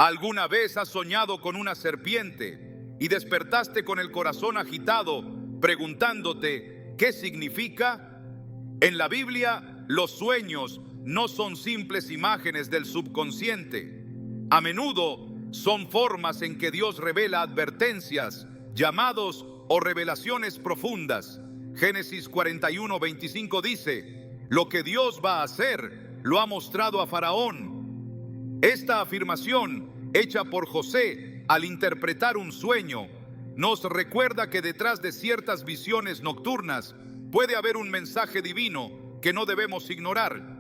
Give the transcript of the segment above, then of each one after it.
¿Alguna vez has soñado con una serpiente y despertaste con el corazón agitado, preguntándote qué significa? En la Biblia, los sueños no son simples imágenes del subconsciente. A menudo son formas en que Dios revela advertencias, llamados o revelaciones profundas. Génesis 41:25 dice: lo que Dios va a hacer, lo ha mostrado a Faraón. Esta afirmación, hecha por José al interpretar un sueño, nos recuerda que detrás de ciertas visiones nocturnas puede haber un mensaje divino que no debemos ignorar.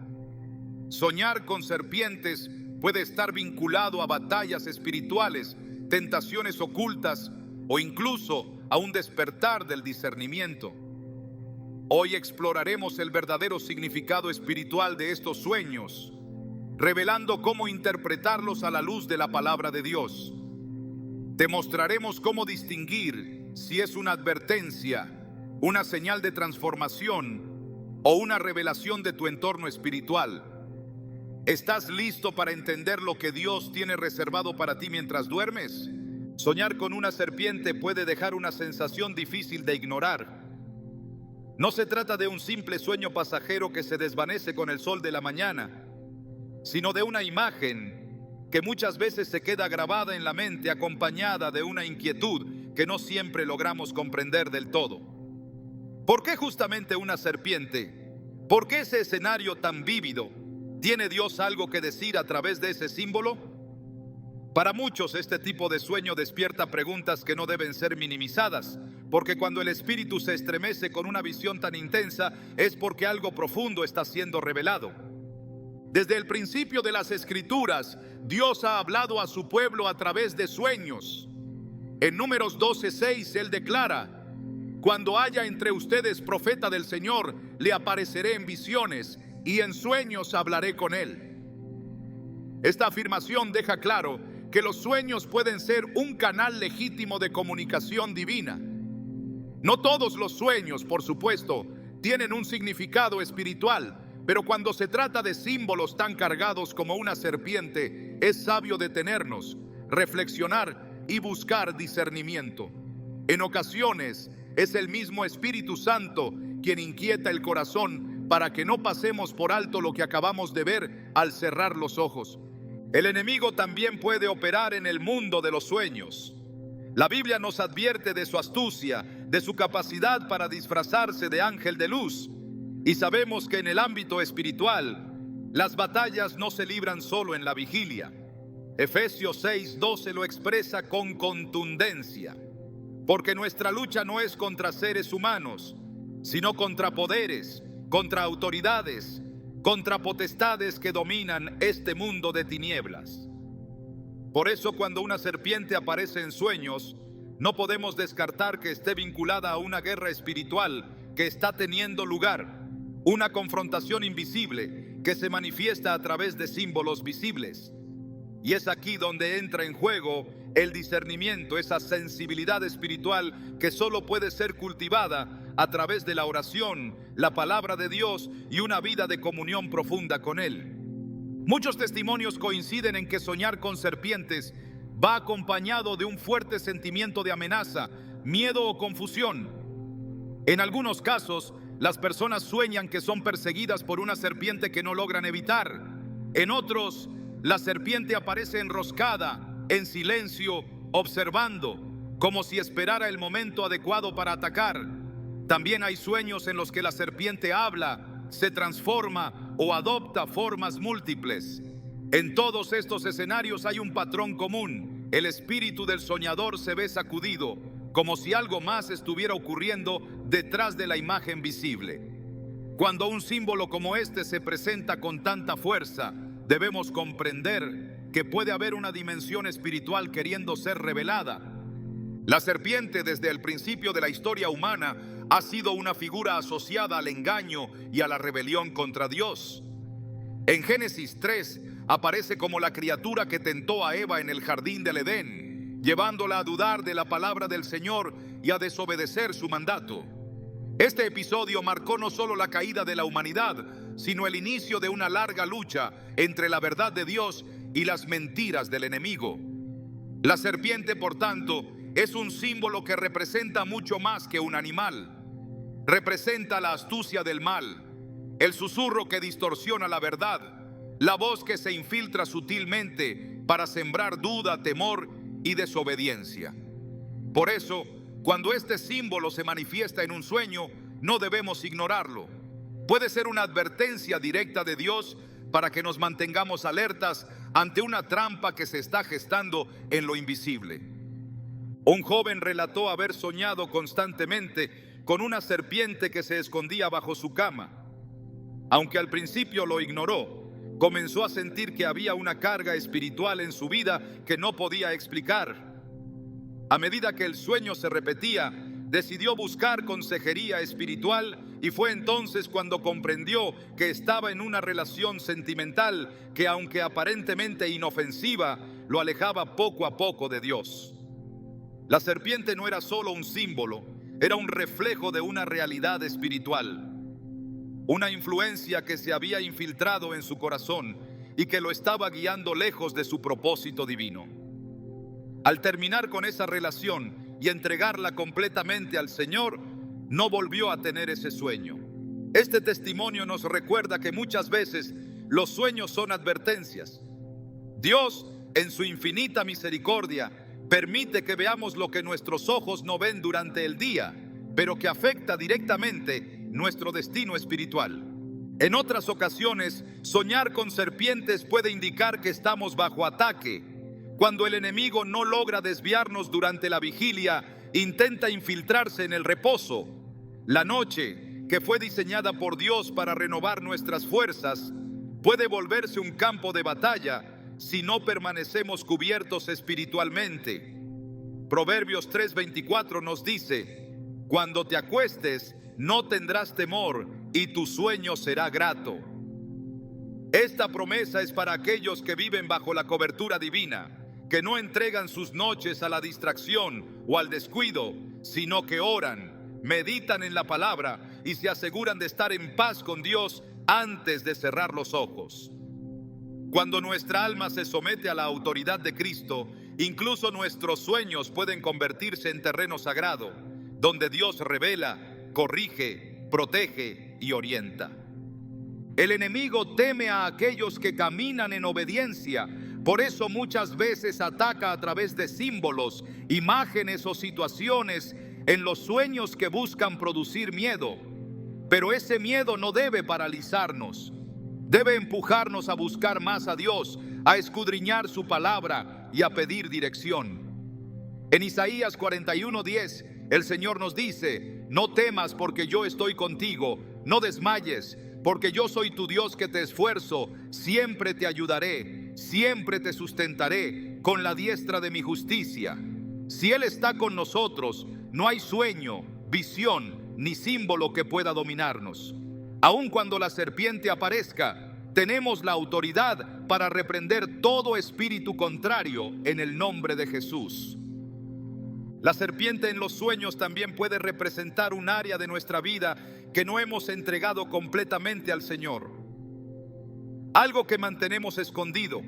Soñar con serpientes puede estar vinculado a batallas espirituales, tentaciones ocultas o incluso a un despertar del discernimiento. Hoy exploraremos el verdadero significado espiritual de estos sueños, revelando cómo interpretarlos a la luz de la palabra de Dios. Te mostraremos cómo distinguir si es una advertencia, una señal de transformación o una revelación de tu entorno espiritual. ¿Estás listo para entender lo que Dios tiene reservado para ti mientras duermes? Soñar con una serpiente puede dejar una sensación difícil de ignorar. No se trata de un simple sueño pasajero que se desvanece con el sol de la mañana, sino de una imagen que muchas veces se queda grabada en la mente, acompañada de una inquietud que no siempre logramos comprender del todo. ¿Por qué justamente una serpiente? ¿Por qué ese escenario tan vívido? ¿Tiene Dios algo que decir a través de ese símbolo? Para muchos, este tipo de sueño despierta preguntas que no deben ser minimizadas, porque cuando el espíritu se estremece con una visión tan intensa, es porque algo profundo está siendo revelado. Desde el principio de las Escrituras, Dios ha hablado a su pueblo a través de sueños. En Números 12:6, Él declara: cuando haya entre ustedes profeta del Señor, le apareceré en visiones y en sueños hablaré con él. Esta afirmación deja claro que los sueños pueden ser un canal legítimo de comunicación divina. No todos los sueños, por supuesto, tienen un significado espiritual, pero cuando se trata de símbolos tan cargados como una serpiente, es sabio detenernos, reflexionar y buscar discernimiento. En ocasiones, es el mismo Espíritu Santo quien inquieta el corazón para que no pasemos por alto lo que acabamos de ver al cerrar los ojos. El enemigo también puede operar en el mundo de los sueños. La Biblia nos advierte de su astucia, de su capacidad para disfrazarse de ángel de luz. Y sabemos que en el ámbito espiritual, las batallas no se libran solo en la vigilia. Efesios 6:12 lo expresa con contundencia. Porque nuestra lucha no es contra seres humanos, sino contra poderes, contra autoridades, contra potestades que dominan este mundo de tinieblas. Por eso, cuando una serpiente aparece en sueños, no podemos descartar que esté vinculada a una guerra espiritual que está teniendo lugar, una confrontación invisible que se manifiesta a través de símbolos visibles. Y es aquí donde entra en juego el discernimiento, esa sensibilidad espiritual que solo puede ser cultivada a través de la oración, la palabra de Dios y una vida de comunión profunda con Él. Muchos testimonios coinciden en que soñar con serpientes va acompañado de un fuerte sentimiento de amenaza, miedo o confusión. En algunos casos, las personas sueñan que son perseguidas por una serpiente que no logran evitar. En otros, la serpiente aparece enroscada, en silencio, observando, como si esperara el momento adecuado para atacar. También hay sueños en los que la serpiente habla, se transforma o adopta formas múltiples. En todos estos escenarios hay un patrón común. El espíritu del soñador se ve sacudido, como si algo más estuviera ocurriendo detrás de la imagen visible. Cuando un símbolo como este se presenta con tanta fuerza, debemos comprender que puede haber una dimensión espiritual queriendo ser revelada. La serpiente, desde el principio de la historia humana, ha sido una figura asociada al engaño y a la rebelión contra Dios. En Génesis 3 aparece como la criatura que tentó a Eva en el jardín del Edén, llevándola a dudar de la palabra del Señor y a desobedecer su mandato. Este episodio marcó no solo la caída de la humanidad, sino el inicio de una larga lucha entre la verdad de Dios y las mentiras del enemigo. La serpiente, por tanto, es un símbolo que representa mucho más que un animal. Representa la astucia del mal, el susurro que distorsiona la verdad, la voz que se infiltra sutilmente para sembrar duda, temor y desobediencia. Por eso, cuando este símbolo se manifiesta en un sueño, no debemos ignorarlo. Puede ser una advertencia directa de Dios para que nos mantengamos alertas ante una trampa que se está gestando en lo invisible. Un joven relató haber soñado constantemente con una serpiente que se escondía bajo su cama. Aunque al principio lo ignoró, comenzó a sentir que había una carga espiritual en su vida que no podía explicar. A medida que el sueño se repetía, decidió buscar consejería espiritual y fue entonces cuando comprendió que estaba en una relación sentimental que, aunque aparentemente inofensiva, lo alejaba poco a poco de Dios. La serpiente no era solo un símbolo, era un reflejo de una realidad espiritual, una influencia que se había infiltrado en su corazón y que lo estaba guiando lejos de su propósito divino. Al terminar con esa relación y entregarla completamente al Señor, no volvió a tener ese sueño. Este testimonio nos recuerda que muchas veces los sueños son advertencias. Dios, en su infinita misericordia, permite que veamos lo que nuestros ojos no ven durante el día, pero que afecta directamente nuestro destino espiritual. En otras ocasiones, soñar con serpientes puede indicar que estamos bajo ataque. Cuando el enemigo no logra desviarnos durante la vigilia, intenta infiltrarse en el reposo. La noche, que fue diseñada por Dios para renovar nuestras fuerzas, puede volverse un campo de batalla si no permanecemos cubiertos espiritualmente. Proverbios 3:24 nos dice: cuando te acuestes, no tendrás temor y tu sueño será grato. Esta promesa es para aquellos que viven bajo la cobertura divina, que no entregan sus noches a la distracción o al descuido, sino que oran, meditan en la palabra y se aseguran de estar en paz con Dios antes de cerrar los ojos. Cuando nuestra alma se somete a la autoridad de Cristo, incluso nuestros sueños pueden convertirse en terreno sagrado, donde Dios revela, corrige, protege y orienta. El enemigo teme a aquellos que caminan en obediencia. Por eso muchas veces ataca a través de símbolos, imágenes o situaciones en los sueños que buscan producir miedo. Pero ese miedo no debe paralizarnos. Debe empujarnos a buscar más a Dios, a escudriñar su palabra y a pedir dirección. En Isaías 41:10, el Señor nos dice: no temas porque yo estoy contigo, no desmayes, porque yo soy tu Dios que te esfuerzo, siempre te ayudaré, siempre te sustentaré con la diestra de mi justicia. Si Él está con nosotros, no hay sueño, visión ni símbolo que pueda dominarnos. Aun cuando la serpiente aparezca, tenemos la autoridad para reprender todo espíritu contrario en el nombre de Jesús. La serpiente en los sueños también puede representar un área de nuestra vida que no hemos entregado completamente al Señor. Algo que mantenemos escondido,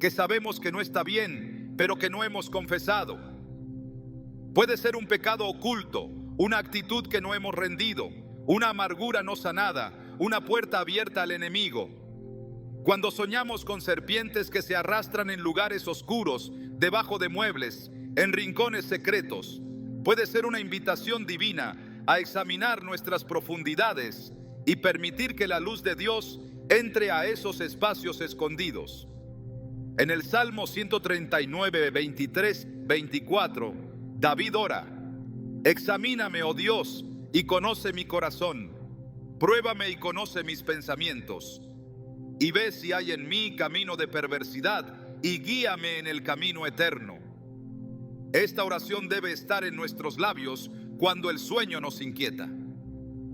que sabemos que no está bien, pero que no hemos confesado. Puede ser un pecado oculto, una actitud que no hemos rendido, una amargura no sanada, una puerta abierta al enemigo. Cuando soñamos con serpientes que se arrastran en lugares oscuros, debajo de muebles, en rincones secretos, puede ser una invitación divina a examinar nuestras profundidades y permitir que la luz de Dios entre a esos espacios escondidos. En el Salmo 139, 23, 24, David ora: examíname, oh Dios, y conoce mi corazón. Pruébame y conoce mis pensamientos. Y ve si hay en mí camino de perversidad, y guíame en el camino eterno. Esta oración debe estar en nuestros labios cuando el sueño nos inquieta,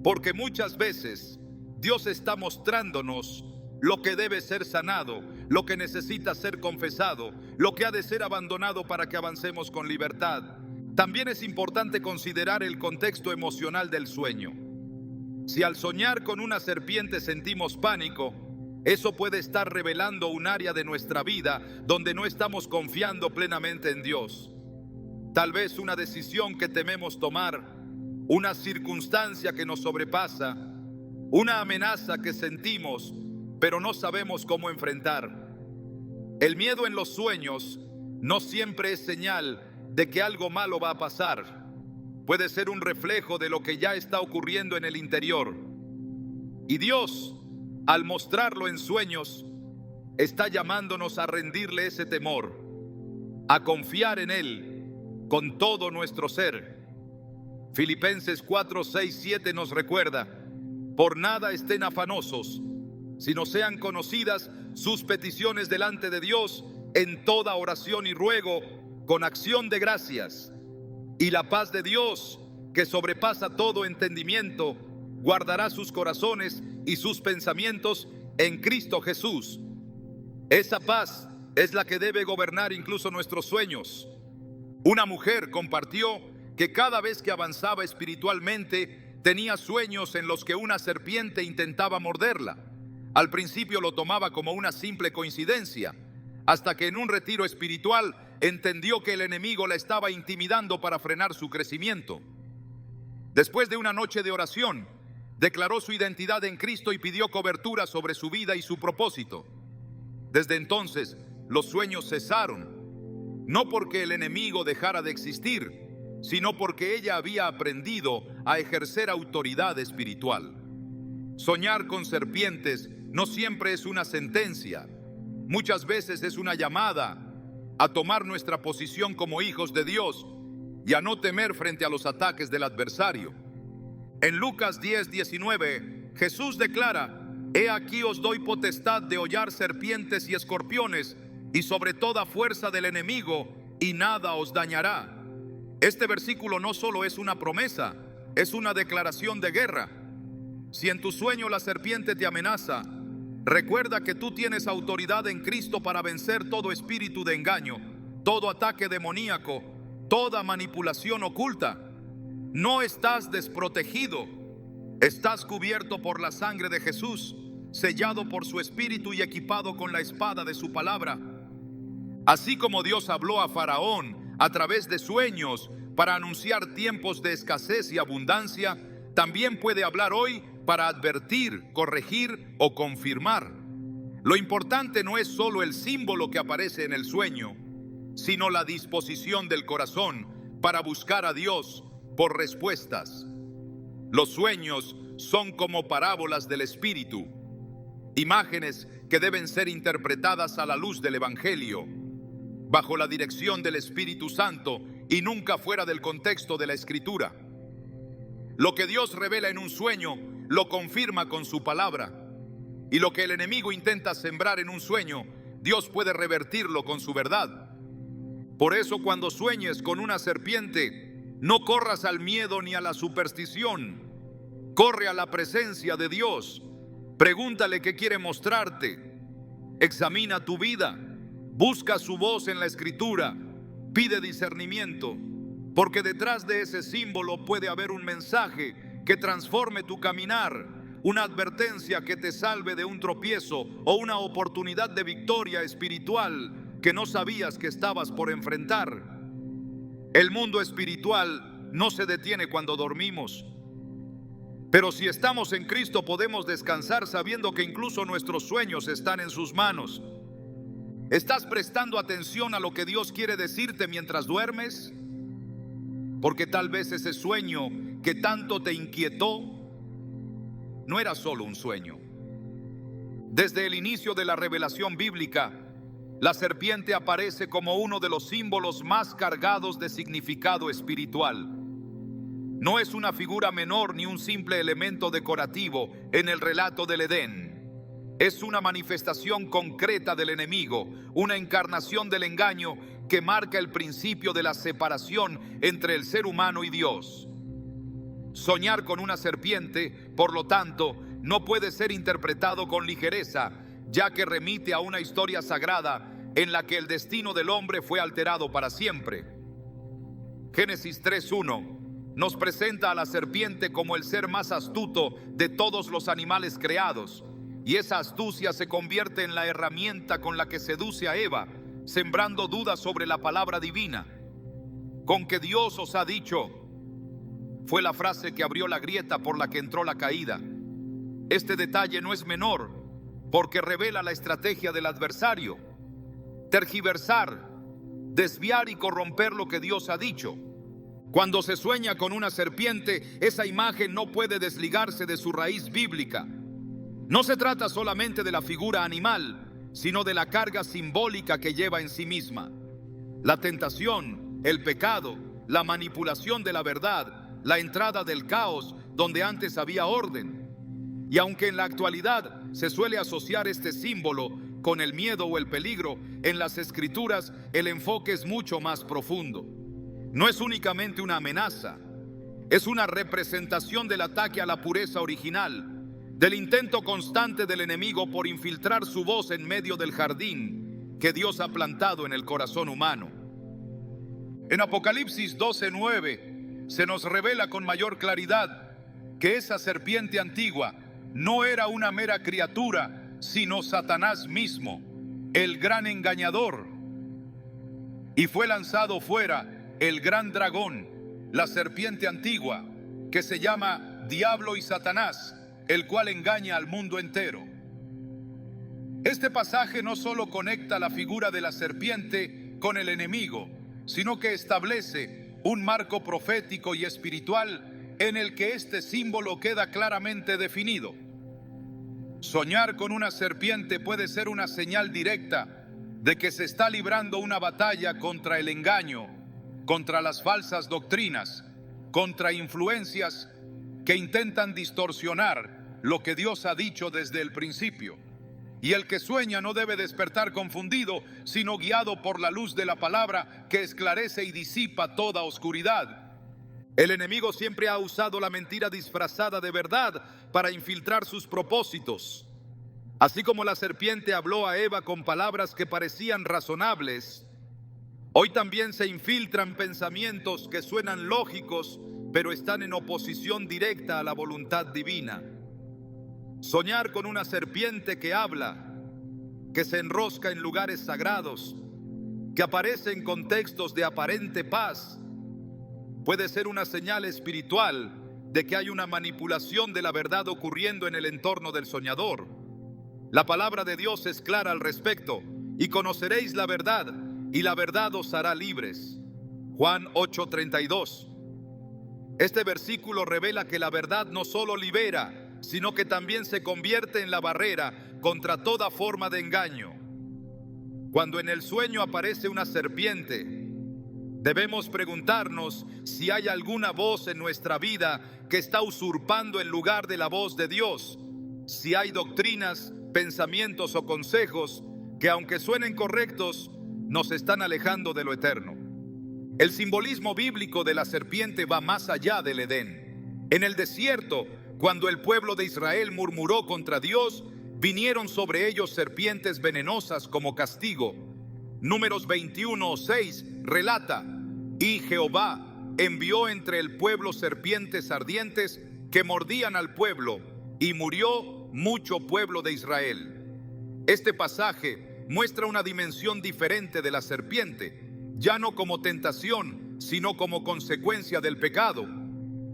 porque muchas veces Dios está mostrándonos lo que debe ser sanado, lo que necesita ser confesado, lo que ha de ser abandonado para que avancemos con libertad. También es importante considerar el contexto emocional del sueño. Si al soñar con una serpiente sentimos pánico, eso puede estar revelando un área de nuestra vida donde no estamos confiando plenamente en Dios. Tal vez una decisión que tememos tomar, una circunstancia que nos sobrepasa, una amenaza que sentimos, pero no sabemos cómo enfrentar. El miedo en los sueños no siempre es señal de que algo malo va a pasar. Puede ser un reflejo de lo que ya está ocurriendo en el interior. Y Dios, al mostrarlo en sueños, está llamándonos a rendirle ese temor, a confiar en Él con todo nuestro ser. Filipenses 4, 6, 7 nos recuerda: por nada estén afanosos, sino sean conocidas sus peticiones delante de Dios en toda oración y ruego, con acción de gracias. Y la paz de Dios, que sobrepasa todo entendimiento, guardará sus corazones y sus pensamientos en Cristo Jesús. Esa paz es la que debe gobernar incluso nuestros sueños. Una mujer compartió que cada vez que avanzaba espiritualmente tenía sueños en los que una serpiente intentaba morderla. Al principio lo tomaba como una simple coincidencia, hasta que en un retiro espiritual entendió que el enemigo la estaba intimidando para frenar su crecimiento. Después de una noche de oración, declaró su identidad en Cristo y pidió cobertura sobre su vida y su propósito. Desde entonces, los sueños cesaron, no porque el enemigo dejara de existir, sino porque ella había aprendido a ejercer autoridad espiritual. Soñar con serpientes no siempre es una sentencia. Muchas veces es una llamada a tomar nuestra posición como hijos de Dios y a no temer frente a los ataques del adversario. En Lucas 10, 19, Jesús declara: he aquí os doy potestad de hollar serpientes y escorpiones y sobre toda fuerza del enemigo, y nada os dañará. Este versículo no solo es una promesa, es una declaración de guerra. Si en tu sueño la serpiente te amenaza, recuerda que tú tienes autoridad en Cristo para vencer todo espíritu de engaño, todo ataque demoníaco, toda manipulación oculta. No estás desprotegido, estás cubierto por la sangre de Jesús, sellado por su espíritu y equipado con la espada de su palabra. Así como Dios habló a Faraón a través de sueños para anunciar tiempos de escasez y abundancia, también puede hablar hoy para advertir, corregir o confirmar. Lo importante no es solo el símbolo que aparece en el sueño, sino la disposición del corazón para buscar a Dios por respuestas. Los sueños son como parábolas del Espíritu, imágenes que deben ser interpretadas a la luz del Evangelio, bajo la dirección del Espíritu Santo y nunca fuera del contexto de la Escritura. Lo que Dios revela en un sueño lo confirma con su palabra, y lo que el enemigo intenta sembrar en un sueño, Dios puede revertirlo con su verdad. Por eso, cuando sueñes con una serpiente, no corras al miedo ni a la superstición. Corre a la presencia de Dios. Pregúntale qué quiere mostrarte. Examina tu vida. Busca su voz en la Escritura. Pide discernimiento, porque detrás de ese símbolo puede haber un mensaje que transforme tu caminar, una advertencia que te salve de un tropiezo o una oportunidad de victoria espiritual que no sabías que estabas por enfrentar. El mundo espiritual no se detiene cuando dormimos, pero si estamos en Cristo podemos descansar sabiendo que incluso nuestros sueños están en sus manos. ¿Estás prestando atención a lo que Dios quiere decirte mientras duermes? Porque tal vez ese sueño que tanto te inquietó no era solo un sueño. Desde el inicio de la revelación bíblica, la serpiente aparece como uno de los símbolos más cargados de significado espiritual. No es una figura menor ni un simple elemento decorativo en el relato del Edén. Es una manifestación concreta del enemigo, una encarnación del engaño que marca el principio de la separación entre el ser humano y Dios. Soñar con una serpiente, por lo tanto, no puede ser interpretado con ligereza, ya que remite a una historia sagrada en la que el destino del hombre fue alterado para siempre. Génesis 3:1 nos presenta a la serpiente como el ser más astuto de todos los animales creados, y esa astucia se convierte en la herramienta con la que seduce a Eva, sembrando dudas sobre la palabra divina. Con que Dios os ha dicho, fue la frase que abrió la grieta por la que entró la caída. Este detalle no es menor, porque revela la estrategia del adversario: tergiversar, desviar y corromper lo que Dios ha dicho. Cuando se sueña con una serpiente, esa imagen no puede desligarse de su raíz bíblica. No se trata solamente de la figura animal, sino de la carga simbólica que lleva en sí misma. La tentación, el pecado, la manipulación de la verdad, la entrada del caos donde antes había orden. Y aunque en la actualidad se suele asociar este símbolo con el miedo o el peligro, en las Escrituras el enfoque es mucho más profundo. No es únicamente una amenaza, es una representación del ataque a la pureza original, del intento constante del enemigo por infiltrar su voz en medio del jardín que Dios ha plantado en el corazón humano. En Apocalipsis 12:9 se nos revela con mayor claridad que esa serpiente antigua no era una mera criatura, sino Satanás mismo, el gran engañador. Y fue lanzado fuera el gran dragón, la serpiente antigua, que se llama Diablo y Satanás, el cual engaña al mundo entero. Este pasaje no solo conecta la figura de la serpiente con el enemigo, sino que establece un marco profético y espiritual en el que este símbolo queda claramente definido. Soñar con una serpiente puede ser una señal directa de que se está librando una batalla contra el engaño, contra las falsas doctrinas, contra influencias que intentan distorsionar lo que Dios ha dicho desde el principio. Y el que sueña no debe despertar confundido, sino guiado por la luz de la palabra que esclarece y disipa toda oscuridad. El enemigo siempre ha usado la mentira disfrazada de verdad para infiltrar sus propósitos. Así como la serpiente habló a Eva con palabras que parecían razonables, hoy también se infiltran pensamientos que suenan lógicos, pero están en oposición directa a la voluntad divina. Soñar con una serpiente que habla, que se enrosca en lugares sagrados, que aparece en contextos de aparente paz, puede ser una señal espiritual de que hay una manipulación de la verdad ocurriendo en el entorno del soñador. La palabra de Dios es clara al respecto: y conoceréis la verdad, y la verdad os hará libres. Juan 8:32. Este versículo revela que la verdad no solo libera, sino que también se convierte en la barrera contra toda forma de engaño. Cuando en el sueño aparece una serpiente, debemos preguntarnos si hay alguna voz en nuestra vida que está usurpando el lugar de la voz de Dios, si hay doctrinas, pensamientos o consejos que, aunque suenen correctos, nos están alejando de lo eterno. El simbolismo bíblico de la serpiente va más allá del Edén. En el desierto, cuando el pueblo de Israel murmuró contra Dios, vinieron sobre ellos serpientes venenosas como castigo. Números 21:6 relata: y Jehová envió entre el pueblo serpientes ardientes que mordían al pueblo, y murió mucho pueblo de Israel. Este pasaje muestra una dimensión diferente de la serpiente, ya no como tentación, sino como consecuencia del pecado.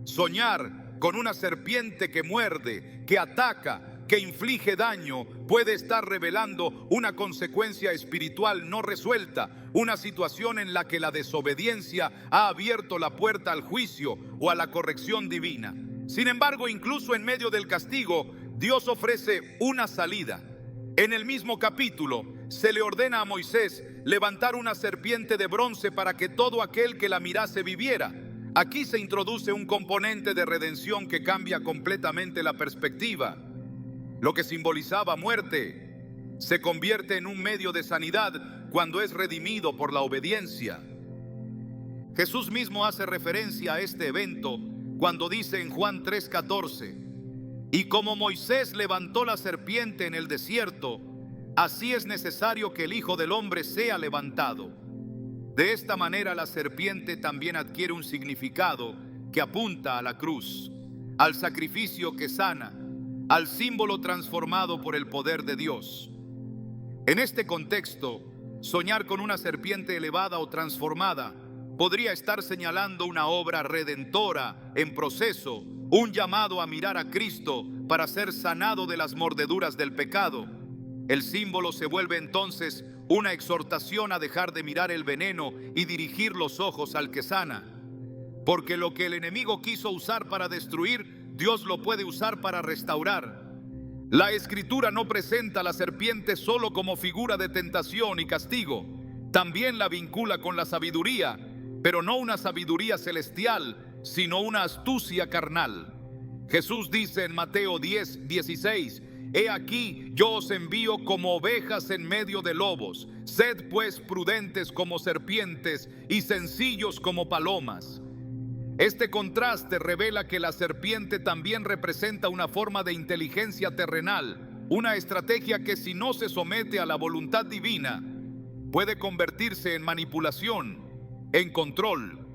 Soñar con una serpiente que muerde, que ataca, que inflige daño, puede estar revelando una consecuencia espiritual no resuelta, una situación en la que la desobediencia ha abierto la puerta al juicio o a la corrección divina. Sin embargo, incluso en medio del castigo, Dios ofrece una salida. En el mismo capítulo, se le ordena a Moisés levantar una serpiente de bronce para que todo aquel que la mirase viviera. Aquí se introduce un componente de redención que cambia completamente la perspectiva. Lo que simbolizaba muerte se convierte en un medio de sanidad cuando es redimido por la obediencia. Jesús mismo hace referencia a este evento cuando dice en Juan 3:14: y como Moisés levantó la serpiente en el desierto, así es necesario que el Hijo del Hombre sea levantado. De esta manera la serpiente también adquiere un significado que apunta a la cruz, al sacrificio que sana, al símbolo transformado por el poder de Dios. En este contexto, soñar con una serpiente elevada o transformada podría estar señalando una obra redentora en proceso, un llamado a mirar a Cristo para ser sanado de las mordeduras del pecado. El símbolo se vuelve entonces una exhortación a dejar de mirar el veneno y dirigir los ojos al que sana. Porque lo que el enemigo quiso usar para destruir, Dios lo puede usar para restaurar. La Escritura no presenta a la serpiente solo como figura de tentación y castigo, también la vincula con la sabiduría, pero no una sabiduría celestial, sino una astucia carnal. Jesús dice en Mateo 10:16: He aquí, yo os envío como ovejas en medio de lobos. Sed pues prudentes como serpientes y sencillos como palomas. Este contraste revela que la serpiente también representa una forma de inteligencia terrenal, una estrategia que, si no se somete a la voluntad divina, puede convertirse en manipulación, en control,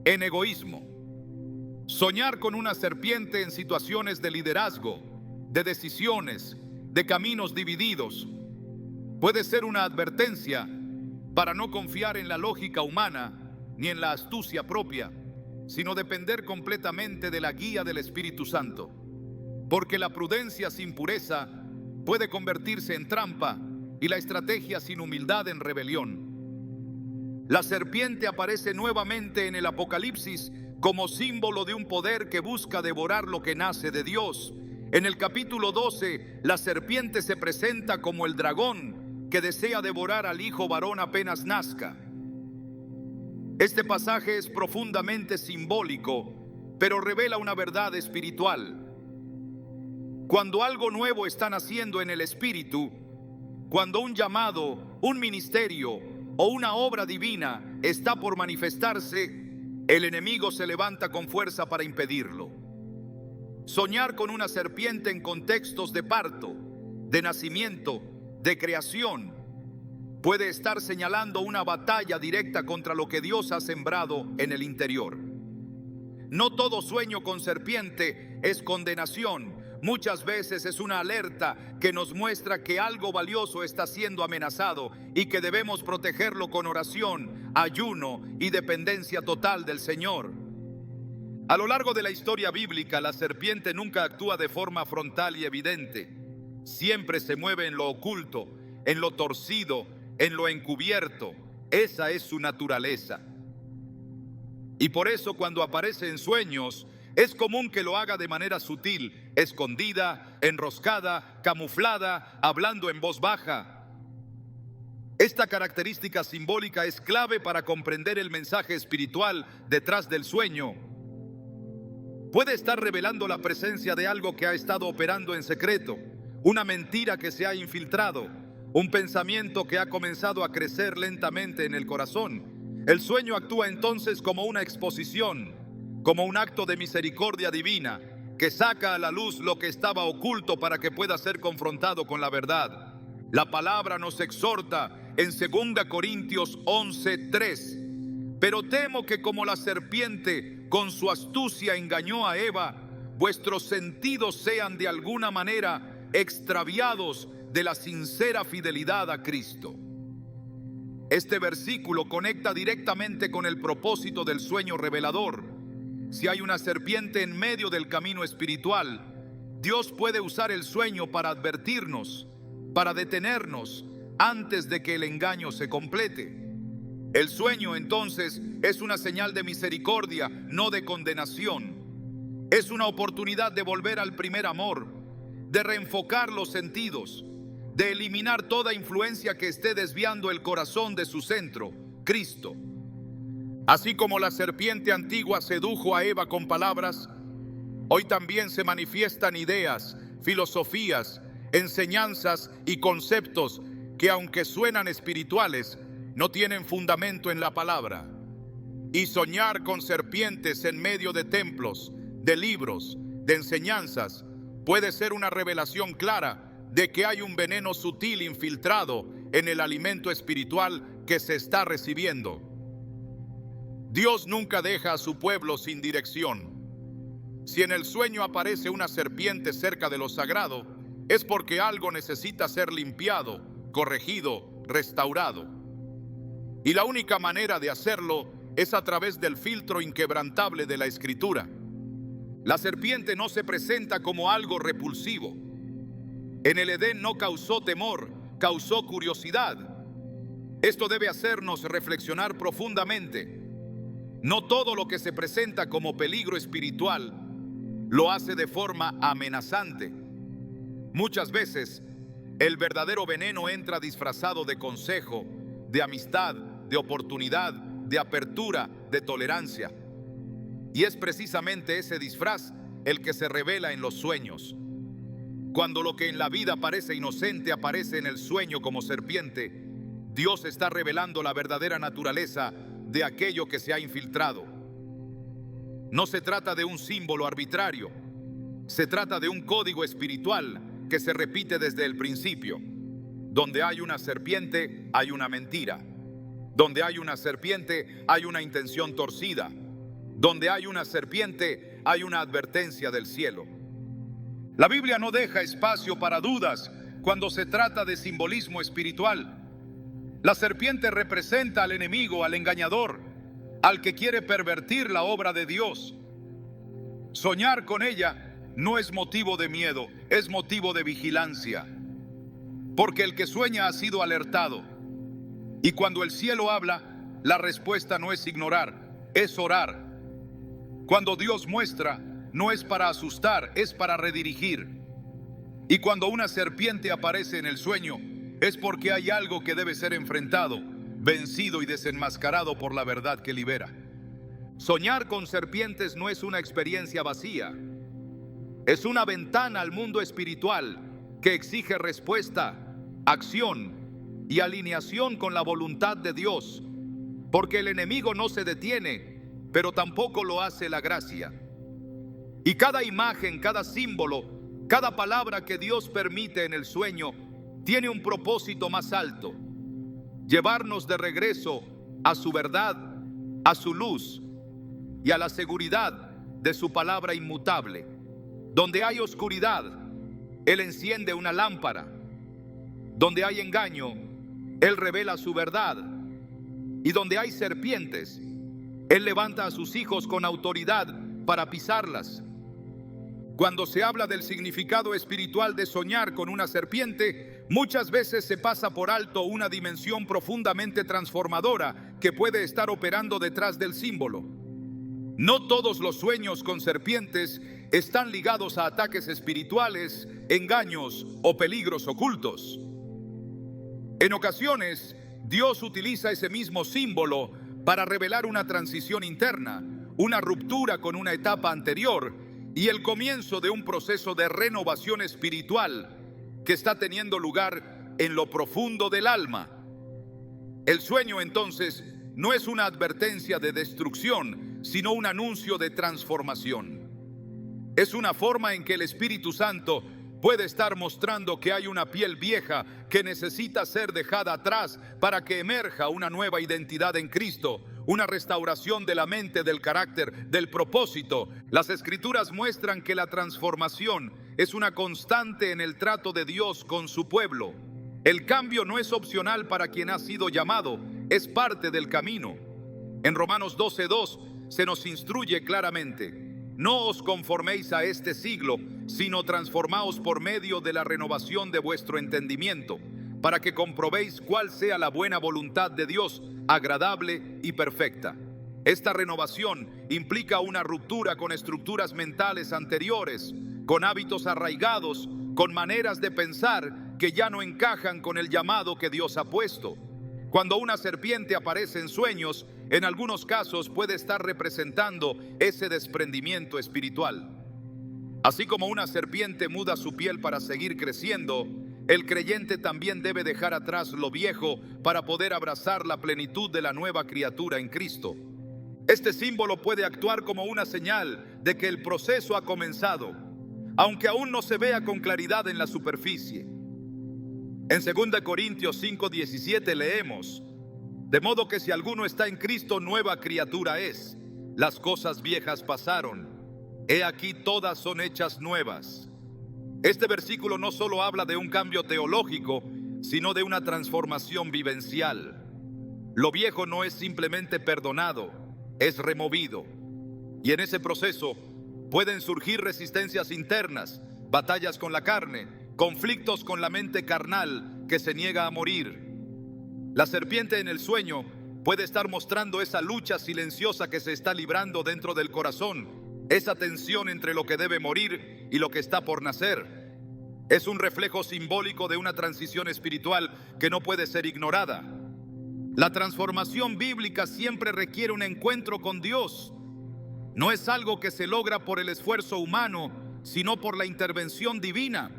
en egoísmo. Soñar con una serpiente en situaciones de liderazgo, de decisiones, de caminos divididos, puede ser una advertencia para no confiar en la lógica humana ni en la astucia propia, sino depender completamente de la guía del Espíritu Santo. Porque la prudencia sin pureza puede convertirse en trampa y la estrategia sin humildad en rebelión. La serpiente aparece nuevamente en el Apocalipsis como símbolo de un poder que busca devorar lo que nace de Dios. En el capítulo 12, la serpiente se presenta como el dragón que desea devorar al hijo varón apenas nazca. Este pasaje es profundamente simbólico, pero revela una verdad espiritual. Cuando algo nuevo está naciendo en el espíritu, cuando un llamado, un ministerio o una obra divina está por manifestarse, el enemigo se levanta con fuerza para impedirlo. Soñar con una serpiente en contextos de parto, de nacimiento, de creación, puede estar señalando una batalla directa contra lo que Dios ha sembrado en el interior. No todo sueño con serpiente es condenación. Muchas veces es una alerta que nos muestra que algo valioso está siendo amenazado y que debemos protegerlo con oración, ayuno y dependencia total del Señor. A lo largo de la historia bíblica, la serpiente nunca actúa de forma frontal y evidente. Siempre se mueve en lo oculto, en lo torcido, en lo encubierto. Esa es su naturaleza. Y por eso, cuando aparece en sueños, es común que lo haga de manera sutil, escondida, enroscada, camuflada, hablando en voz baja. Esta característica simbólica es clave para comprender el mensaje espiritual detrás del sueño. Puede estar revelando la presencia de algo que ha estado operando en secreto, una mentira que se ha infiltrado, un pensamiento que ha comenzado a crecer lentamente en el corazón. El sueño actúa entonces como una exposición, como un acto de misericordia divina que saca a la luz lo que estaba oculto para que pueda ser confrontado con la verdad. La palabra nos exhorta en 2 Corintios 11:3: Pero temo que como la serpiente con su astucia engañó a Eva, vuestros sentidos sean de alguna manera extraviados de la sincera fidelidad a Cristo. Este versículo conecta directamente con el propósito del sueño revelador. Si hay una serpiente en medio del camino espiritual, Dios puede usar el sueño para advertirnos, para detenernos antes de que el engaño se complete. El sueño entonces es una señal de misericordia, no de condenación. Es una oportunidad de volver al primer amor, de reenfocar los sentidos, de eliminar toda influencia que esté desviando el corazón de su centro, Cristo. Así como la serpiente antigua sedujo a Eva con palabras, hoy también se manifiestan ideas, filosofías, enseñanzas y conceptos que, aunque suenan espirituales, no tienen fundamento en la palabra. Y soñar con serpientes en medio de templos, de libros, de enseñanzas, puede ser una revelación clara de que hay un veneno sutil infiltrado en el alimento espiritual que se está recibiendo. Dios nunca deja a su pueblo sin dirección. Si en el sueño aparece una serpiente cerca de lo sagrado, es porque algo necesita ser limpiado, corregido, restaurado. Y la única manera de hacerlo es a través del filtro inquebrantable de la Escritura. La serpiente no se presenta como algo repulsivo. En el Edén no causó temor, causó curiosidad. Esto debe hacernos reflexionar profundamente. No todo lo que se presenta como peligro espiritual lo hace de forma amenazante. Muchas veces, el verdadero veneno entra disfrazado de consejo, de amistad, de oportunidad, de apertura, de tolerancia. Y es precisamente ese disfraz el que se revela en los sueños. Cuando lo que en la vida parece inocente aparece en el sueño como serpiente, Dios está revelando la verdadera naturaleza de aquello que se ha infiltrado. No se trata de un símbolo arbitrario, se trata de un código espiritual que se repite desde el principio. Donde hay una serpiente, hay una mentira. Donde hay una serpiente, hay una intención torcida. Donde hay una serpiente, hay una advertencia del cielo. La Biblia no deja espacio para dudas cuando se trata de simbolismo espiritual. La serpiente representa al enemigo, al engañador, al que quiere pervertir la obra de Dios. Soñar con ella no es motivo de miedo, es motivo de vigilancia. Porque el que sueña ha sido alertado. Y cuando el cielo habla, la respuesta no es ignorar, es orar. Cuando Dios muestra, no es para asustar, es para redirigir. Y cuando una serpiente aparece en el sueño, es porque hay algo que debe ser enfrentado, vencido y desenmascarado por la verdad que libera. Soñar con serpientes no es una experiencia vacía. Es una ventana al mundo espiritual que exige respuesta, acción y alineación con la voluntad de Dios, porque el enemigo no se detiene, pero tampoco lo hace la gracia. Y cada imagen, cada símbolo, cada palabra que Dios permite en el sueño tiene un propósito más alto: llevarnos de regreso a su verdad, a su luz y a la seguridad de su palabra inmutable. Donde hay oscuridad, Él enciende una lámpara. Donde hay engaño, Él revela su verdad. Y donde hay serpientes, Él levanta a sus hijos con autoridad para pisarlas. Cuando se habla del significado espiritual de soñar con una serpiente, muchas veces se pasa por alto una dimensión profundamente transformadora que puede estar operando detrás del símbolo. No todos los sueños con serpientes están ligados a ataques espirituales, engaños o peligros ocultos. En ocasiones, Dios utiliza ese mismo símbolo para revelar una transición interna, una ruptura con una etapa anterior y el comienzo de un proceso de renovación espiritual que está teniendo lugar en lo profundo del alma. El sueño, entonces, no es una advertencia de destrucción, sino un anuncio de transformación. Es una forma en que el Espíritu Santo puede estar mostrando que hay una piel vieja que necesita ser dejada atrás para que emerja una nueva identidad en Cristo, una restauración de la mente, del carácter, del propósito. Las Escrituras muestran que la transformación es una constante en el trato de Dios con su pueblo. El cambio no es opcional para quien ha sido llamado, es parte del camino. En Romanos 12:2 se nos instruye claramente: no os conforméis a este siglo, sino transformaos por medio de la renovación de vuestro entendimiento, para que comprobéis cuál sea la buena voluntad de Dios, agradable y perfecta. Esta renovación implica una ruptura con estructuras mentales anteriores, con hábitos arraigados, con maneras de pensar que ya no encajan con el llamado que Dios ha puesto. Cuando una serpiente aparece en sueños, en algunos casos puede estar representando ese desprendimiento espiritual. Así como una serpiente muda su piel para seguir creciendo, el creyente también debe dejar atrás lo viejo para poder abrazar la plenitud de la nueva criatura en Cristo. Este símbolo puede actuar como una señal de que el proceso ha comenzado, aunque aún no se vea con claridad en la superficie. En 2 Corintios 5:17 leemos: de modo que si alguno está en Cristo, nueva criatura es. Las cosas viejas pasaron. He aquí todas son hechas nuevas. Este versículo no solo habla de un cambio teológico, sino de una transformación vivencial. Lo viejo no es simplemente perdonado, es removido. Y en ese proceso pueden surgir resistencias internas, batallas con la carne, conflictos con la mente carnal que se niega a morir. La serpiente en el sueño puede estar mostrando esa lucha silenciosa que se está librando dentro del corazón, esa tensión entre lo que debe morir y lo que está por nacer. Es un reflejo simbólico de una transición espiritual que no puede ser ignorada. La transformación bíblica siempre requiere un encuentro con Dios. No es algo que se logra por el esfuerzo humano, sino por la intervención divina.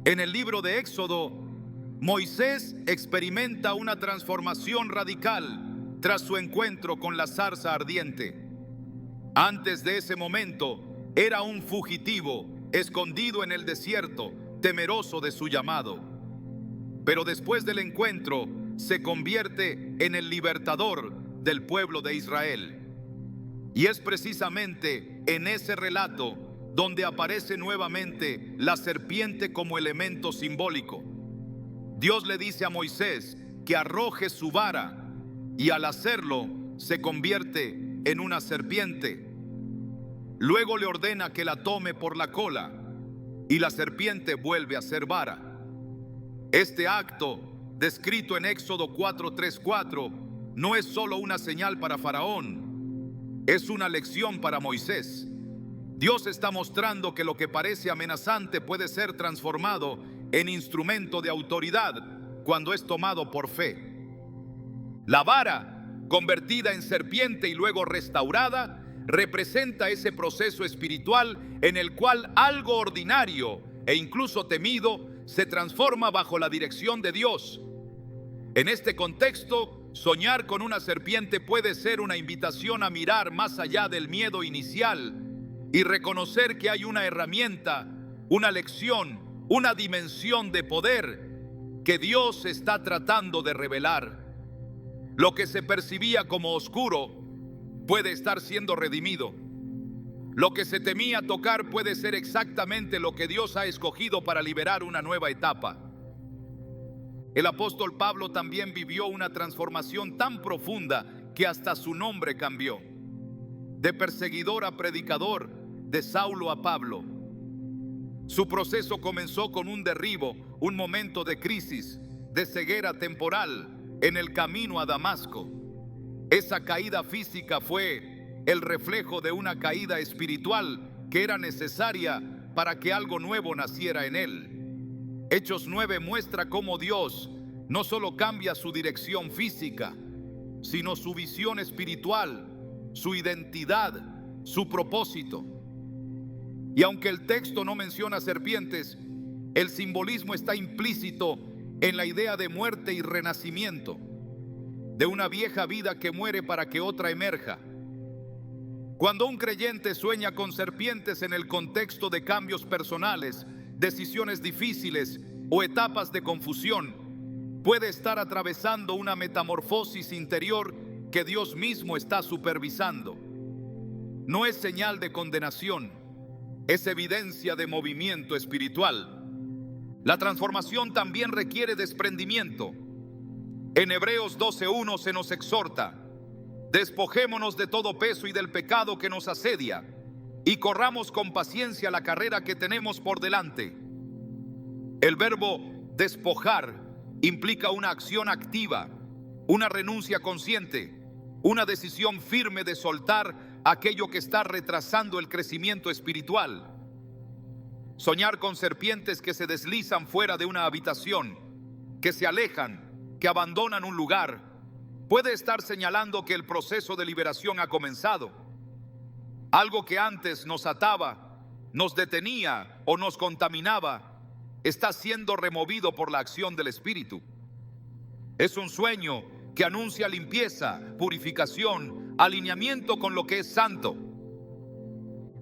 En el libro de Éxodo, Moisés experimenta una transformación radical tras su encuentro con la zarza ardiente. Antes de ese momento, era un fugitivo, escondido en el desierto, temeroso de su llamado. Pero después del encuentro, se convierte en el libertador del pueblo de Israel. Y es precisamente en ese relato donde aparece nuevamente la serpiente como elemento simbólico. Dios le dice a Moisés que arroje su vara y al hacerlo se convierte en una serpiente. Luego le ordena que la tome por la cola y la serpiente vuelve a ser vara. Este acto, descrito en Éxodo 4:3-4, no es solo una señal para Faraón, es una lección para Moisés. Dios está mostrando que lo que parece amenazante puede ser transformado en instrumento de autoridad cuando es tomado por fe. La vara, convertida en serpiente y luego restaurada, representa ese proceso espiritual en el cual algo ordinario e incluso temido se transforma bajo la dirección de Dios. En este contexto, soñar con una serpiente puede ser una invitación a mirar más allá del miedo inicial y reconocer que hay una herramienta, una lección, una dimensión de poder que Dios está tratando de revelar. Lo que se percibía como oscuro puede estar siendo redimido. Lo que se temía tocar puede ser exactamente lo que Dios ha escogido para liberar una nueva etapa. El apóstol Pablo también vivió una transformación tan profunda que hasta su nombre cambió. De perseguidor a predicador, de Saulo a Pablo. Su proceso comenzó con un derribo, un momento de crisis, de ceguera temporal en el camino a Damasco. Esa caída física fue el reflejo de una caída espiritual que era necesaria para que algo nuevo naciera en él. Hechos 9 muestra cómo Dios no solo cambia su dirección física, sino su visión espiritual, su identidad, su propósito. Y aunque el texto no menciona serpientes, el simbolismo está implícito en la idea de muerte y renacimiento, de una vieja vida que muere para que otra emerja. Cuando un creyente sueña con serpientes en el contexto de cambios personales, decisiones difíciles o etapas de confusión, puede estar atravesando una metamorfosis interior que Dios mismo está supervisando. No es señal de condenación, es evidencia de movimiento espiritual. La transformación también requiere desprendimiento. En Hebreos 12:1 se nos exhorta: despojémonos de todo peso y del pecado que nos asedia, y corramos con paciencia la carrera que tenemos por delante. El verbo despojar implica una acción activa, una renuncia consciente, una decisión firme de soltar aquello que está retrasando el crecimiento espiritual. Soñar con serpientes que se deslizan fuera de una habitación, que se alejan, que abandonan un lugar, puede estar señalando que el proceso de liberación ha comenzado. Algo que antes nos ataba, nos detenía o nos contaminaba, está siendo removido por la acción del Espíritu. Es un sueño que anuncia limpieza, purificación, alineamiento con lo que es santo.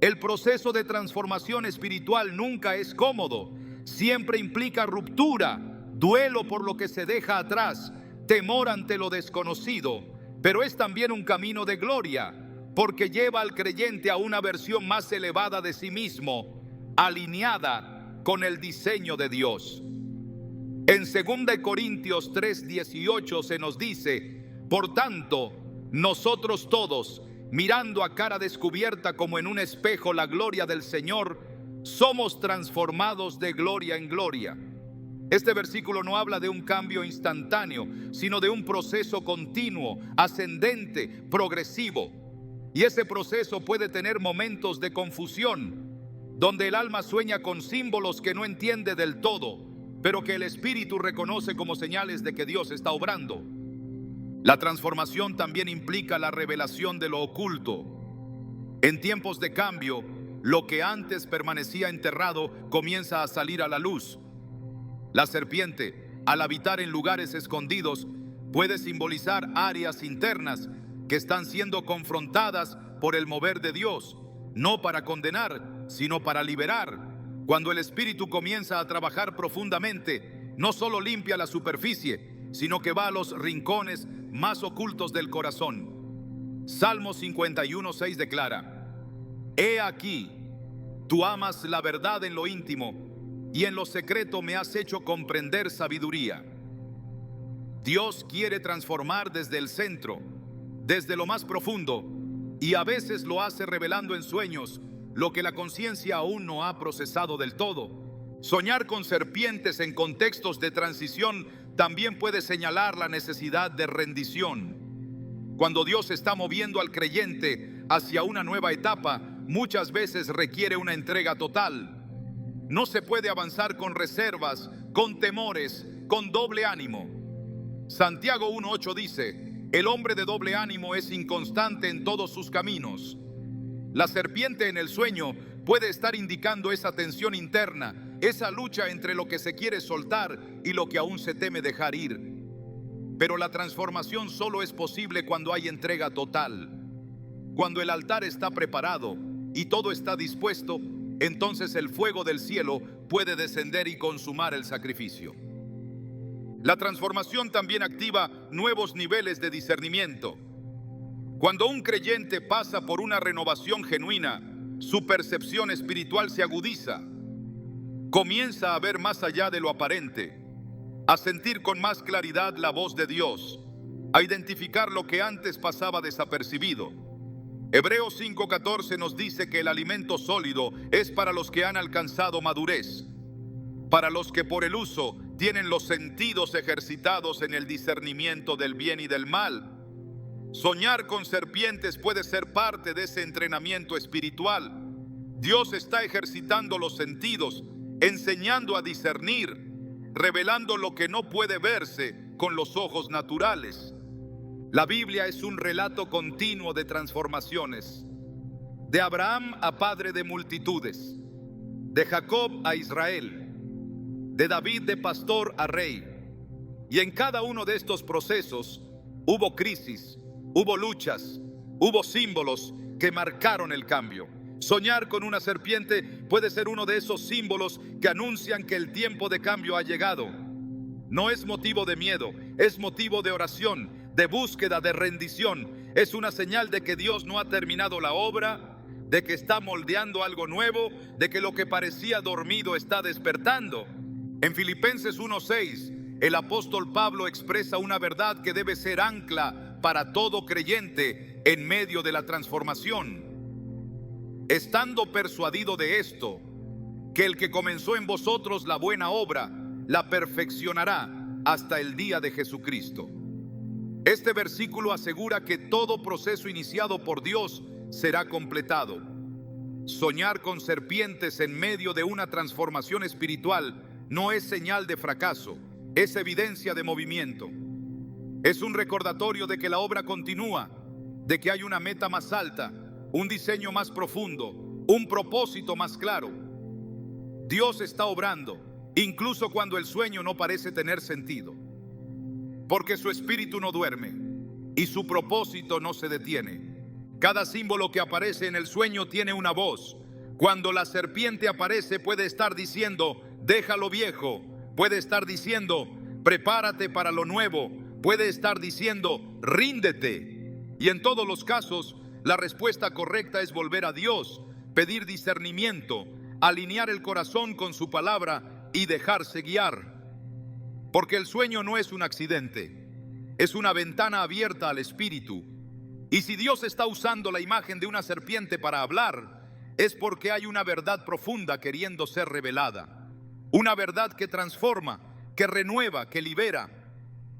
El proceso de transformación espiritual nunca es cómodo, siempre implica ruptura, duelo por lo que se deja atrás, temor ante lo desconocido, pero es también un camino de gloria, porque lleva al creyente a una versión más elevada de sí mismo, alineada con el diseño de Dios. En 2 Corintios 3:18 se nos dice: por tanto, nosotros todos, mirando a cara descubierta como en un espejo la gloria del Señor, somos transformados de gloria en gloria. Este versículo no habla de un cambio instantáneo, sino de un proceso continuo, ascendente, progresivo. Y ese proceso puede tener momentos de confusión, donde el alma sueña con símbolos que no entiende del todo, pero que el espíritu reconoce como señales de que Dios está obrando. La transformación también implica la revelación de lo oculto. En tiempos de cambio, lo que antes permanecía enterrado comienza a salir a la luz. La serpiente, al habitar en lugares escondidos, puede simbolizar áreas internas que están siendo confrontadas por el mover de Dios, no para condenar, sino para liberar. Cuando el Espíritu comienza a trabajar profundamente, no solo limpia la superficie, sino que va a los rincones más ocultos del corazón. Salmo 51:6 declara: He aquí, tú amas la verdad en lo íntimo, y en lo secreto me has hecho comprender sabiduría. Dios quiere transformar desde el centro, desde lo más profundo, y a veces lo hace revelando en sueños lo que la conciencia aún no ha procesado del todo. Soñar con serpientes en contextos de transición también puede señalar la necesidad de rendición. Cuando Dios está moviendo al creyente hacia una nueva etapa, muchas veces requiere una entrega total. No se puede avanzar con reservas, con temores, con doble ánimo. Santiago 1:8 dice: el hombre de doble ánimo es inconstante en todos sus caminos. La serpiente en el sueño puede estar indicando esa tensión interna, esa lucha entre lo que se quiere soltar y lo que aún se teme dejar ir. Pero la transformación solo es posible cuando hay entrega total. Cuando el altar está preparado y todo está dispuesto, entonces el fuego del cielo puede descender y consumar el sacrificio. La transformación también activa nuevos niveles de discernimiento. Cuando un creyente pasa por una renovación genuina, su percepción espiritual se agudiza. Comienza a ver más allá de lo aparente, a sentir con más claridad la voz de Dios, a identificar lo que antes pasaba desapercibido. Hebreos 5:14 nos dice que el alimento sólido es para los que han alcanzado madurez, para los que por el uso tienen los sentidos ejercitados en el discernimiento del bien y del mal. Soñar con serpientes puede ser parte de ese entrenamiento espiritual. Dios está ejercitando los sentidos, enseñando a discernir, revelando lo que no puede verse con los ojos naturales. La Biblia es un relato continuo de transformaciones. De Abraham a padre de multitudes, de Jacob a Israel, de David de pastor a rey. Y en cada uno de estos procesos hubo crisis, hubo luchas, hubo símbolos que marcaron el cambio. Soñar con una serpiente puede ser uno de esos símbolos que anuncian que el tiempo de cambio ha llegado. No es motivo de miedo, es motivo de oración, de búsqueda, de rendición. Es una señal de que Dios no ha terminado la obra, de que está moldeando algo nuevo, de que lo que parecía dormido está despertando. En Filipenses 1:6, el apóstol Pablo expresa una verdad que debe ser ancla para todo creyente en medio de la transformación. Estando persuadido de esto, que el que comenzó en vosotros la buena obra, la perfeccionará hasta el día de Jesucristo. Este versículo asegura que todo proceso iniciado por Dios será completado. Soñar con serpientes en medio de una transformación espiritual no es señal de fracaso, es evidencia de movimiento. Es un recordatorio de que la obra continúa, de que hay una meta más alta, un diseño más profundo, un propósito más claro. Dios está obrando, incluso cuando el sueño no parece tener sentido, porque su espíritu no duerme y su propósito no se detiene. Cada símbolo que aparece en el sueño tiene una voz. Cuando la serpiente aparece, puede estar diciendo: deja lo viejo. Puede estar diciendo: prepárate para lo nuevo. Puede estar diciendo: ríndete. Y en todos los casos, La respuesta correcta es volver a Dios, pedir discernimiento, alinear el corazón con su palabra y dejarse guiar. Porque el sueño no es un accidente, es una ventana abierta al espíritu. Y si Dios está usando la imagen de una serpiente para hablar, es porque hay una verdad profunda queriendo ser revelada. Una verdad que transforma, que renueva, que libera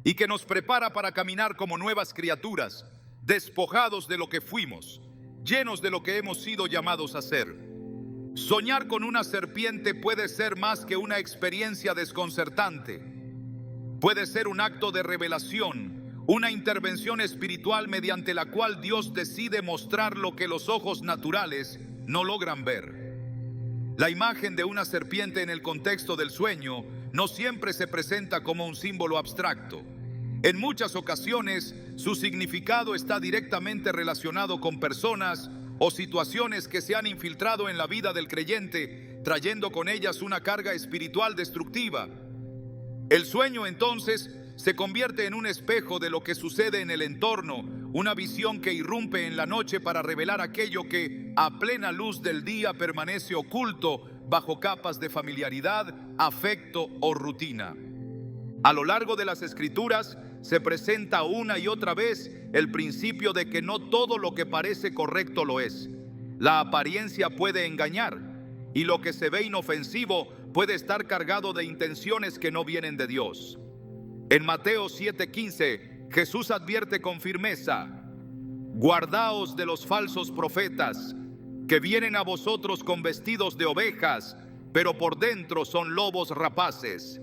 y que nos prepara para caminar como nuevas criaturas, despojados de lo que fuimos, llenos de lo que hemos sido llamados a ser. Soñar con una serpiente puede ser más que una experiencia desconcertante. Puede ser un acto de revelación, una intervención espiritual mediante la cual Dios decide mostrar lo que los ojos naturales no logran ver. La imagen de una serpiente en el contexto del sueño no siempre se presenta como un símbolo abstracto. En muchas ocasiones, su significado está directamente relacionado con personas o situaciones que se han infiltrado en la vida del creyente, trayendo con ellas una carga espiritual destructiva. El sueño, entonces, se convierte en un espejo de lo que sucede en el entorno, una visión que irrumpe en la noche para revelar aquello que, a plena luz del día, permanece oculto bajo capas de familiaridad, afecto o rutina. A lo largo de las Escrituras se presenta una y otra vez el principio de que no todo lo que parece correcto lo es. La apariencia puede engañar y lo que se ve inofensivo puede estar cargado de intenciones que no vienen de Dios. En Mateo 7:15, Jesús advierte con firmeza: guardaos de los falsos profetas, que vienen a vosotros con vestidos de ovejas, pero por dentro son lobos rapaces.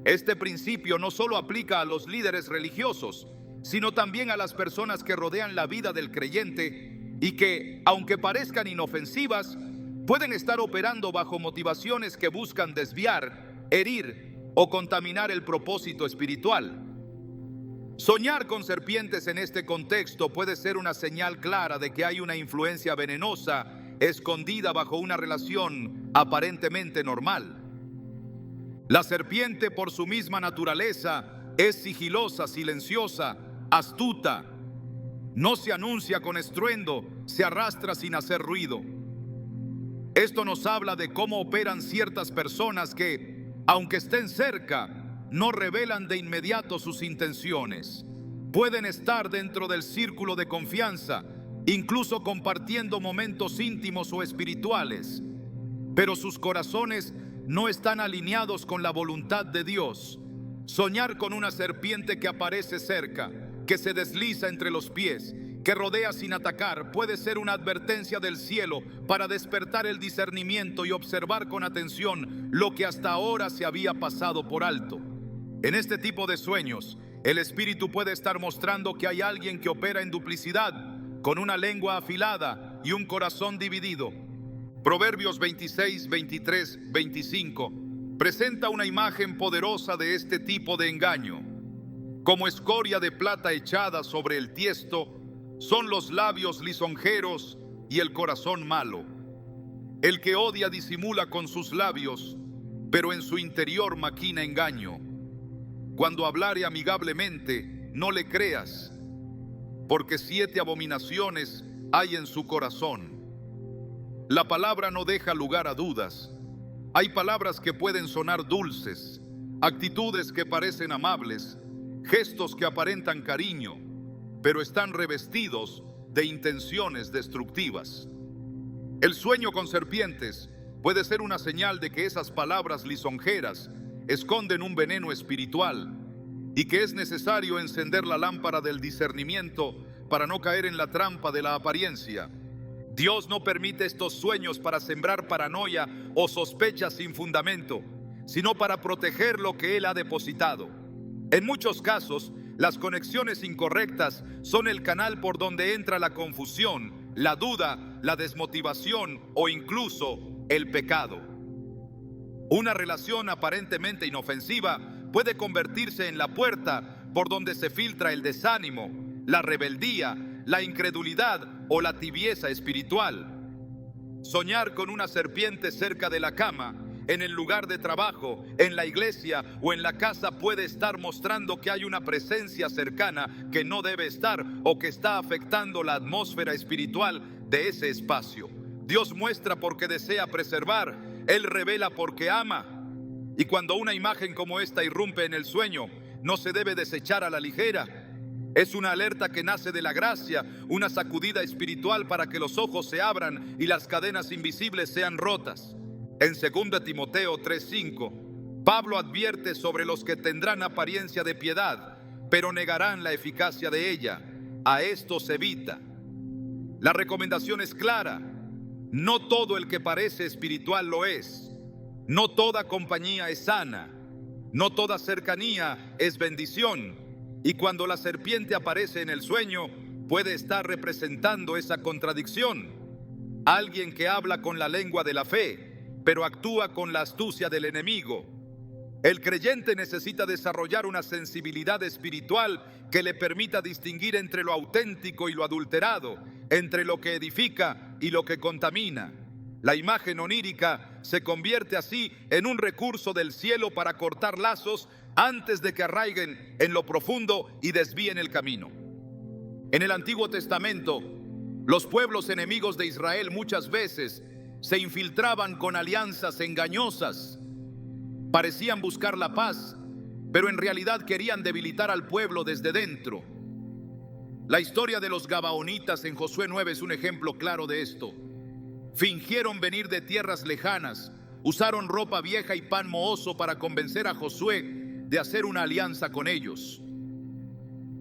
Este principio no solo aplica a los líderes religiosos, sino también a las personas que rodean la vida del creyente y que, aunque parezcan inofensivas, pueden estar operando bajo motivaciones que buscan desviar, herir o contaminar el propósito espiritual. Soñar con serpientes en este contexto puede ser una señal clara de que hay una influencia venenosa escondida bajo una relación aparentemente normal. La serpiente, por su misma naturaleza, es sigilosa, silenciosa, astuta. No se anuncia con estruendo, se arrastra sin hacer ruido. Esto nos habla de cómo operan ciertas personas que, aunque estén cerca, no revelan de inmediato sus intenciones. Pueden estar dentro del círculo de confianza, incluso compartiendo momentos íntimos o espirituales, pero sus corazones no están alineados con la voluntad de Dios. Soñar con una serpiente que aparece cerca, que se desliza entre los pies, que rodea sin atacar, puede ser una advertencia del cielo para despertar el discernimiento y observar con atención lo que hasta ahora se había pasado por alto. En este tipo de sueños, el espíritu puede estar mostrando que hay alguien que opera en duplicidad, con una lengua afilada y un corazón dividido. Proverbios 26, 23, 25 presenta una imagen poderosa de este tipo de engaño. Como escoria de plata echada sobre el tiesto, son los labios lisonjeros y el corazón malo. El que odia disimula con sus labios, pero en su interior maquina engaño. Cuando hablare amigablemente, no le creas, porque 7 abominaciones hay en su corazón. La palabra no deja lugar a dudas. Hay palabras que pueden sonar dulces, actitudes que parecen amables, gestos que aparentan cariño, pero están revestidos de intenciones destructivas. El sueño con serpientes puede ser una señal de que esas palabras lisonjeras esconden un veneno espiritual y que es necesario encender la lámpara del discernimiento para no caer en la trampa de la apariencia. Dios no permite estos sueños para sembrar paranoia o sospechas sin fundamento, sino para proteger lo que Él ha depositado. En muchos casos, las conexiones incorrectas son el canal por donde entra la confusión, la duda, la desmotivación o incluso el pecado. Una relación aparentemente inofensiva puede convertirse en la puerta por donde se filtra el desánimo, la rebeldía, la incredulidad o la tibieza espiritual. Soñar con una serpiente cerca de la cama en el lugar de trabajo, en la iglesia o en la casa puede estar mostrando que hay una presencia cercana que no debe estar o que está afectando la atmósfera espiritual de ese espacio. Dios muestra porque desea preservar, Él revela porque ama. Y cuando una imagen como esta irrumpe en el sueño, no se debe desechar a la ligera. Es una alerta que nace de la gracia, una sacudida espiritual para que los ojos se abran y las cadenas invisibles sean rotas. En 2 Timoteo 3:5, Pablo advierte sobre los que tendrán apariencia de piedad, pero negarán la eficacia de ella. A estos evita. La recomendación es clara. No todo el que parece espiritual lo es. No toda compañía es sana. No toda cercanía es bendición. Y cuando la serpiente aparece en el sueño, puede estar representando esa contradicción. Alguien que habla con la lengua de la fe, pero actúa con la astucia del enemigo. El creyente necesita desarrollar una sensibilidad espiritual que le permita distinguir entre lo auténtico y lo adulterado, entre lo que edifica y lo que contamina. La imagen onírica se convierte así en un recurso del cielo para cortar lazos antes de que arraiguen en lo profundo y desvíen el camino. En el Antiguo Testamento, los pueblos enemigos de Israel muchas veces se infiltraban con alianzas engañosas. Parecían buscar la paz, pero en realidad querían debilitar al pueblo desde dentro. La historia de los gabaonitas en Josué 9 es un ejemplo claro de esto. Fingieron venir de tierras lejanas, usaron ropa vieja y pan mohoso para convencer a Josué de hacer una alianza con ellos.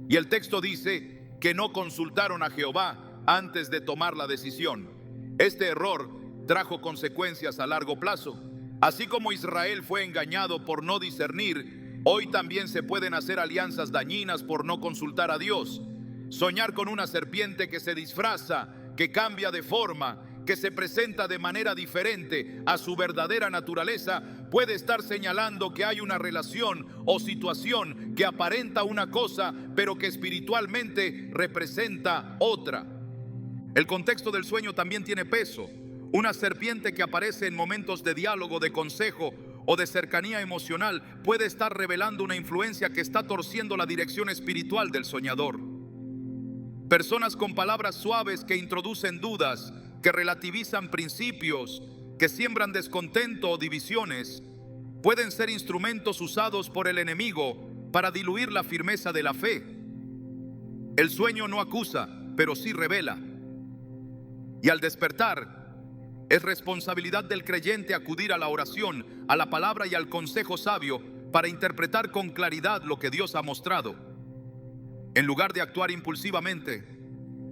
Y el texto dice que no consultaron a Jehová antes de tomar la decisión. Este error trajo consecuencias a largo plazo. Así como Israel fue engañado por no discernir, hoy también se pueden hacer alianzas dañinas por no consultar a Dios. Soñar con una serpiente que se disfraza, que cambia de forma, que se presenta de manera diferente a su verdadera naturaleza, puede estar señalando que hay una relación o situación que aparenta una cosa, pero que espiritualmente representa otra. El contexto del sueño también tiene peso. Una serpiente que aparece en momentos de diálogo, de consejo o de cercanía emocional puede estar revelando una influencia que está torciendo la dirección espiritual del soñador. Personas con palabras suaves que introducen dudas, que relativizan principios, que siembran descontento o divisiones, pueden ser instrumentos usados por el enemigo para diluir la firmeza de la fe. El sueño no acusa, pero sí revela. Y al despertar, es responsabilidad del creyente acudir a la oración, a la palabra y al consejo sabio para interpretar con claridad lo que Dios ha mostrado. En lugar de actuar impulsivamente,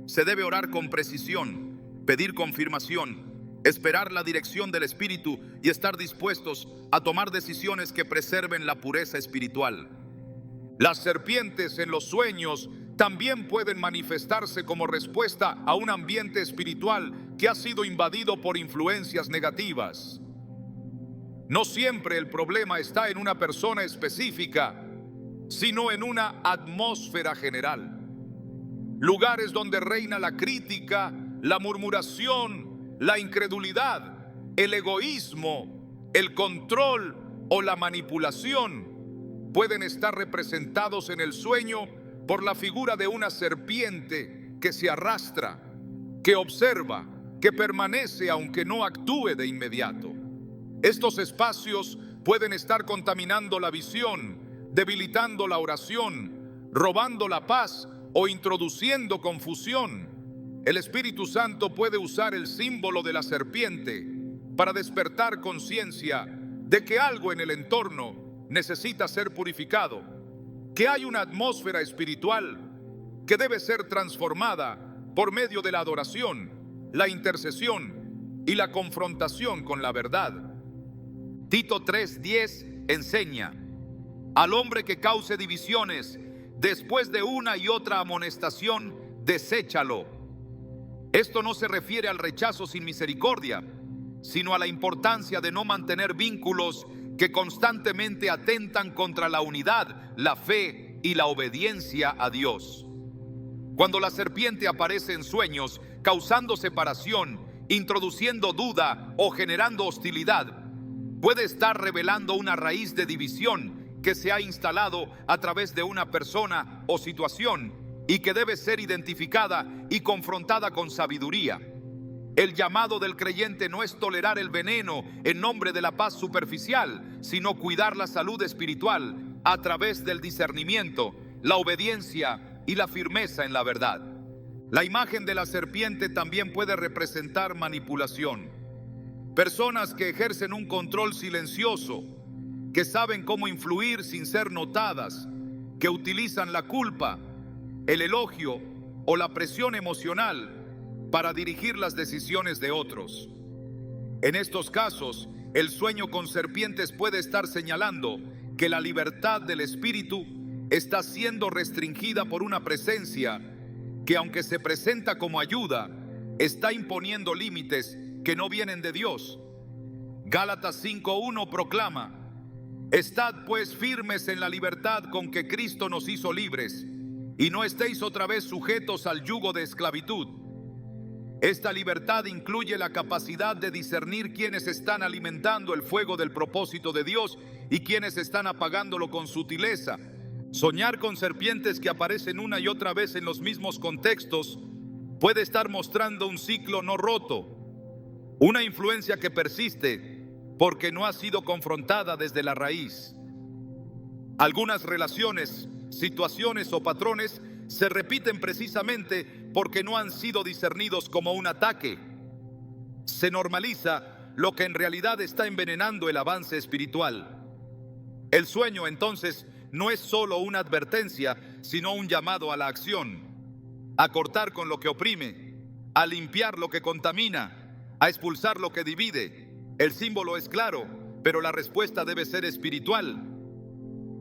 se debe orar con precisión, pedir confirmación, esperar la dirección del Espíritu y estar dispuestos a tomar decisiones que preserven la pureza espiritual. Las serpientes en los sueños también pueden manifestarse como respuesta a un ambiente espiritual que ha sido invadido por influencias negativas. No siempre el problema está en una persona específica, sino en una atmósfera general. Lugares donde reina la crítica, la murmuración, la incredulidad, el egoísmo, el control o la manipulación pueden estar representados en el sueño por la figura de una serpiente que se arrastra, que observa, que permanece aunque no actúe de inmediato. Estos espacios pueden estar contaminando la visión, debilitando la oración, robando la paz o introduciendo confusión. El Espíritu Santo puede usar el símbolo de la serpiente para despertar conciencia de que algo en el entorno necesita ser purificado, que hay una atmósfera espiritual que debe ser transformada por medio de la adoración, la intercesión y la confrontación con la verdad. Tito 3:10 enseña: al hombre que cause divisiones, después de una y otra amonestación, deséchalo. Esto no se refiere al rechazo sin misericordia, sino a la importancia de no mantener vínculos que constantemente atentan contra la unidad, la fe y la obediencia a Dios. Cuando la serpiente aparece en sueños, causando separación, introduciendo duda o generando hostilidad, puede estar revelando una raíz de división que se ha instalado a través de una persona o situación y que debe ser identificada y confrontada con sabiduría. El llamado del creyente no es tolerar el veneno en nombre de la paz superficial, sino cuidar la salud espiritual a través del discernimiento, la obediencia y la firmeza en la verdad. La imagen de la serpiente también puede representar manipulación. Personas que ejercen un control silencioso, que saben cómo influir sin ser notadas, que utilizan la culpa, el elogio o la presión emocional para dirigir las decisiones de otros. En estos casos, el sueño con serpientes puede estar señalando que la libertad del espíritu está siendo restringida por una presencia que, aunque se presenta como ayuda, está imponiendo límites que no vienen de Dios. Gálatas 5:1 proclama: Estad pues firmes en la libertad con que Cristo nos hizo libres, y no estéis otra vez sujetos al yugo de esclavitud. Esta libertad incluye la capacidad de discernir quiénes están alimentando el fuego del propósito de Dios y quiénes están apagándolo con sutileza. Soñar con serpientes que aparecen una y otra vez en los mismos contextos puede estar mostrando un ciclo no roto, una influencia que persiste porque no ha sido confrontada desde la raíz. Algunas relaciones, situaciones o patrones se repiten precisamente porque no han sido discernidos como un ataque. Se normaliza lo que en realidad está envenenando el avance espiritual. El sueño, entonces, no es solo una advertencia, sino un llamado a la acción, a cortar con lo que oprime, a limpiar lo que contamina, a expulsar lo que divide. El símbolo es claro, pero la respuesta debe ser espiritual.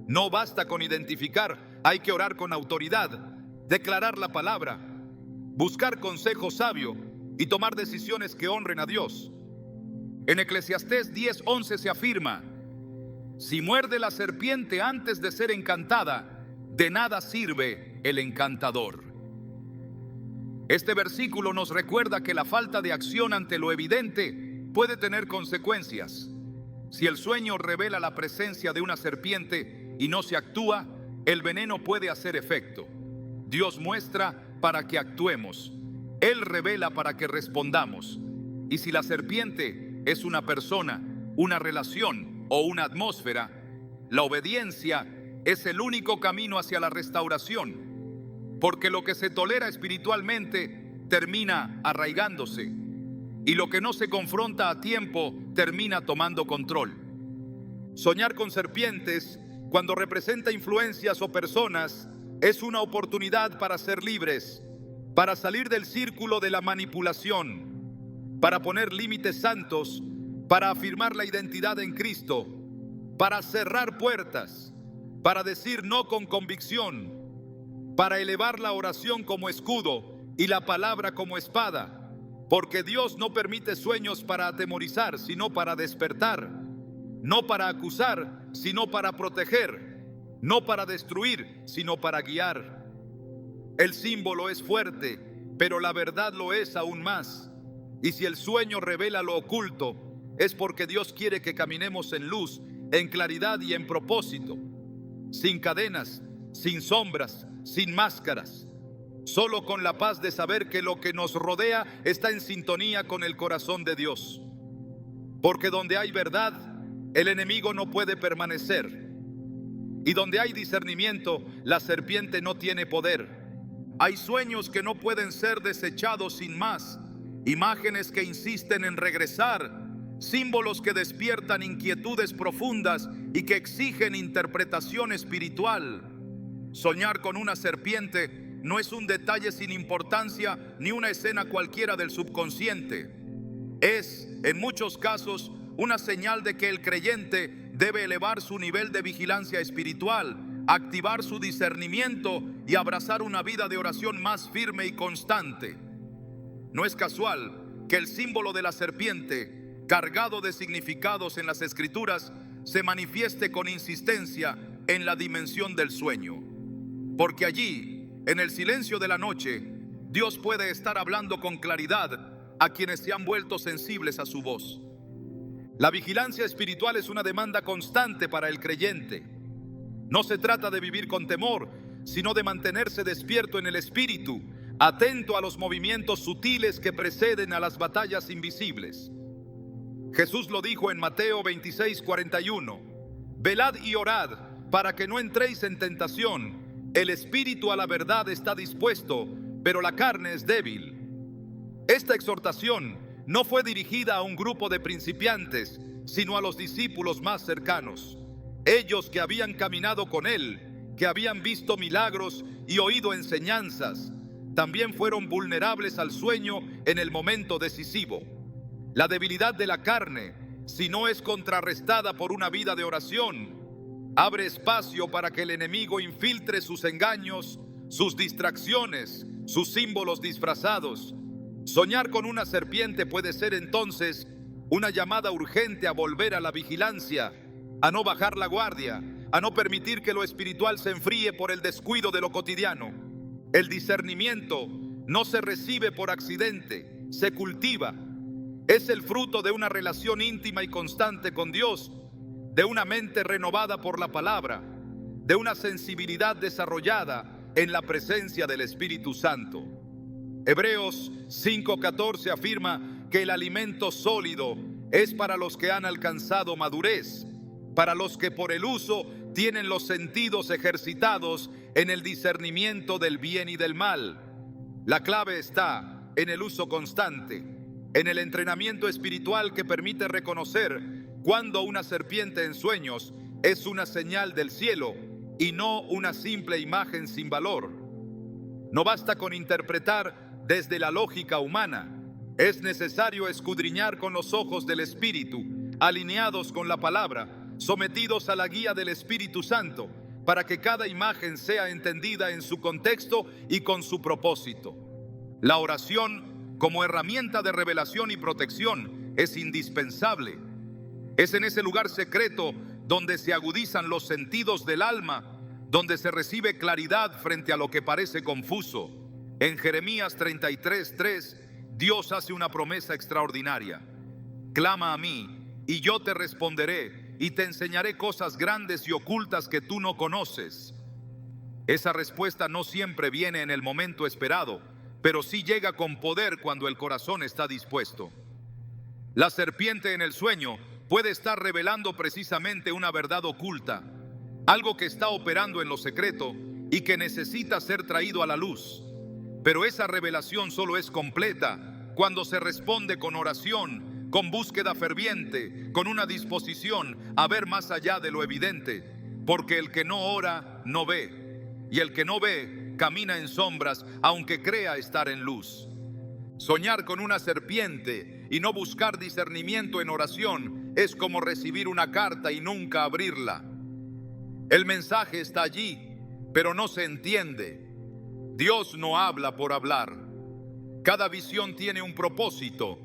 No basta con identificar, hay que orar con autoridad, declarar la palabra, buscar consejo sabio y tomar decisiones que honren a Dios. En Eclesiastés 10:11 se afirma: si muerde la serpiente antes de ser encantada, de nada sirve el encantador. Este versículo nos recuerda que la falta de acción ante lo evidente puede tener consecuencias. Si el sueño revela la presencia de una serpiente y no se actúa, el veneno puede hacer efecto. Dios muestra para que actuemos. Él revela para que respondamos. Y si la serpiente es una persona, una relación o una atmósfera, la obediencia es el único camino hacia la restauración. Porque lo que se tolera espiritualmente termina arraigándose, y lo que no se confronta a tiempo termina tomando control. Soñar con serpientes, cuando representa influencias o personas, es una oportunidad para ser libres, para salir del círculo de la manipulación, para poner límites santos, para afirmar la identidad en Cristo, para cerrar puertas, para decir no con convicción, para elevar la oración como escudo y la palabra como espada, porque Dios no permite sueños para atemorizar, sino para despertar, no para acusar, sino para proteger, no para destruir, sino para guiar. El símbolo es fuerte, pero la verdad lo es aún más. Y si el sueño revela lo oculto, es porque Dios quiere que caminemos en luz, en claridad y en propósito, sin cadenas, sin sombras, sin máscaras, solo con la paz de saber que lo que nos rodea está en sintonía con el corazón de Dios. Porque donde hay verdad, el enemigo no puede permanecer. Y donde hay discernimiento, la serpiente no tiene poder. Hay sueños que no pueden ser desechados sin más, imágenes que insisten en regresar, símbolos que despiertan inquietudes profundas y que exigen interpretación espiritual. Soñar con una serpiente no es un detalle sin importancia ni una escena cualquiera del subconsciente. Es, en muchos casos, una señal de que el creyente debe elevar su nivel de vigilancia espiritual, activar su discernimiento y abrazar una vida de oración más firme y constante. No es casual que el símbolo de la serpiente, cargado de significados en las Escrituras, se manifieste con insistencia en la dimensión del sueño. Porque allí, en el silencio de la noche, Dios puede estar hablando con claridad a quienes se han vuelto sensibles a su voz. La vigilancia espiritual es una demanda constante para el creyente. No se trata de vivir con temor, sino de mantenerse despierto en el espíritu, atento a los movimientos sutiles que preceden a las batallas invisibles. Jesús lo dijo en Mateo 26:41: velad y orad para que no entréis en tentación. El espíritu a la verdad está dispuesto, pero la carne es débil. Esta exhortación no fue dirigida a un grupo de principiantes, sino a los discípulos más cercanos. Ellos que habían caminado con él, que habían visto milagros y oído enseñanzas, también fueron vulnerables al sueño en el momento decisivo. La debilidad de la carne, si no es contrarrestada por una vida de oración, abre espacio para que el enemigo infiltre sus engaños, sus distracciones, sus símbolos disfrazados. Soñar con una serpiente puede ser entonces una llamada urgente a volver a la vigilancia, a no bajar la guardia, a no permitir que lo espiritual se enfríe por el descuido de lo cotidiano. El discernimiento no se recibe por accidente, se cultiva. Es el fruto de una relación íntima y constante con Dios, de una mente renovada por la palabra, de una sensibilidad desarrollada en la presencia del Espíritu Santo. Hebreos 5:14 afirma que el alimento sólido es para los que han alcanzado madurez, para los que por el uso tienen los sentidos ejercitados en el discernimiento del bien y del mal. La clave está en el uso constante, en el entrenamiento espiritual que permite reconocer cuando una serpiente en sueños es una señal del cielo y no una simple imagen sin valor. No basta con interpretar desde la lógica humana. Es necesario escudriñar con los ojos del Espíritu, alineados con la palabra, sometidos a la guía del Espíritu Santo, para que cada imagen sea entendida en su contexto y con su propósito. La oración, como herramienta de revelación y protección, es indispensable. Es en ese lugar secreto donde se agudizan los sentidos del alma, donde se recibe claridad frente a lo que parece confuso. En Jeremías 33:3, Dios hace una promesa extraordinaria. Clama a mí, y yo te responderé, y te enseñaré cosas grandes y ocultas que tú no conoces. Esa respuesta no siempre viene en el momento esperado, pero sí llega con poder cuando el corazón está dispuesto. La serpiente en el sueño puede estar revelando precisamente una verdad oculta, algo que está operando en lo secreto y que necesita ser traído a la luz. Pero esa revelación solo es completa cuando se responde con oración, con búsqueda ferviente, con una disposición a ver más allá de lo evidente, porque el que no ora no ve, y el que no ve camina en sombras aunque crea estar en luz. Soñar con una serpiente y no buscar discernimiento en oración es como recibir una carta y nunca abrirla. El mensaje está allí, pero no se entiende. Dios no habla por hablar. Cada visión tiene un propósito,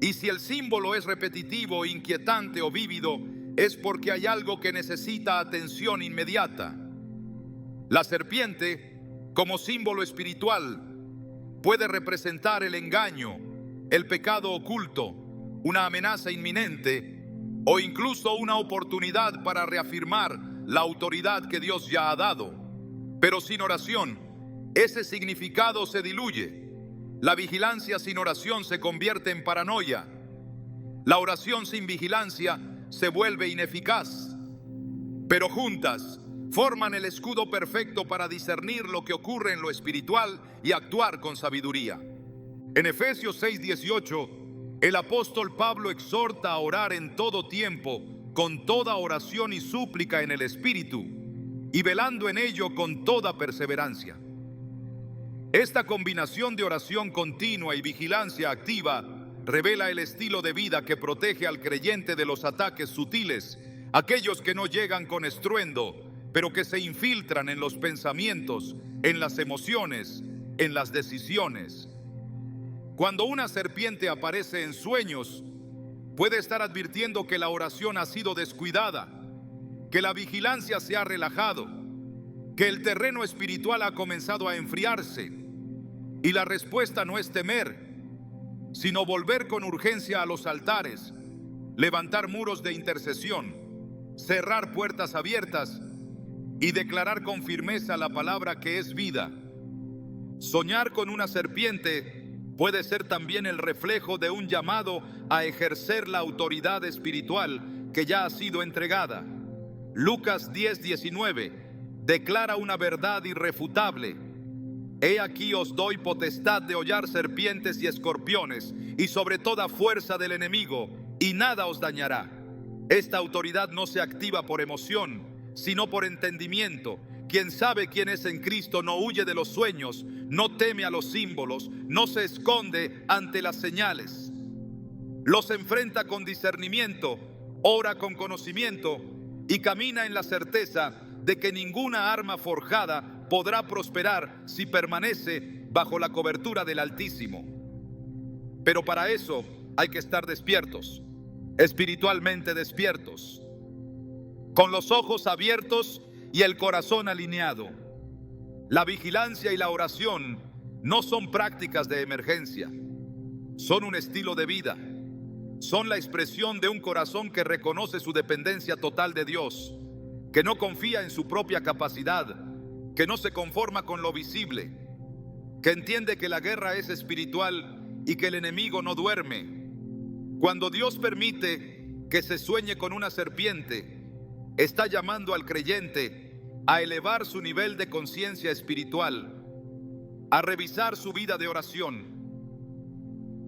y si el símbolo es repetitivo, inquietante o vívido, es porque hay algo que necesita atención inmediata. La serpiente, como símbolo espiritual, puede representar el engaño, el pecado oculto, una amenaza inminente o incluso una oportunidad para reafirmar la autoridad que Dios ya ha dado. Pero sin oración, ese significado se diluye. La vigilancia sin oración se convierte en paranoia. La oración sin vigilancia se vuelve ineficaz. Pero juntas forman el escudo perfecto para discernir lo que ocurre en lo espiritual y actuar con sabiduría. En Efesios 6:18, el apóstol Pablo exhorta a orar en todo tiempo, con toda oración y súplica en el Espíritu, y velando en ello con toda perseverancia. Esta combinación de oración continua y vigilancia activa revela el estilo de vida que protege al creyente de los ataques sutiles, aquellos que no llegan con estruendo, pero que se infiltran en los pensamientos, en las emociones, en las decisiones. Cuando una serpiente aparece en sueños, puede estar advirtiendo que la oración ha sido descuidada, que la vigilancia se ha relajado, que el terreno espiritual ha comenzado a enfriarse. Y la respuesta no es temer, sino volver con urgencia a los altares, levantar muros de intercesión, cerrar puertas abiertas y declarar con firmeza la palabra que es vida. Soñar con una serpiente puede ser también el reflejo de un llamado a ejercer la autoridad espiritual que ya ha sido entregada. Lucas 10:19 declara una verdad irrefutable: He aquí os doy potestad de hollar serpientes y escorpiones, y sobre toda fuerza del enemigo, y nada os dañará. Esta autoridad no se activa por emoción, sino por entendimiento. Quien sabe quién es en Cristo no huye de los sueños, no teme a los símbolos, no se esconde ante las señales. Los enfrenta con discernimiento, ora con conocimiento y camina en la certeza de que ninguna arma forjada podrá prosperar si permanece bajo la cobertura del Altísimo. Pero para eso hay que estar despiertos, espiritualmente despiertos, con los ojos abiertos y el corazón alineado. La vigilancia y la oración no son prácticas de emergencia, son un estilo de vida, son la expresión de un corazón que reconoce su dependencia total de Dios, que no confía en su propia capacidad, que no se conforma con lo visible, que entiende que la guerra es espiritual y que el enemigo no duerme. Cuando Dios permite que se sueñe con una serpiente, está llamando al creyente a elevar su nivel de conciencia espiritual, a revisar su vida de oración,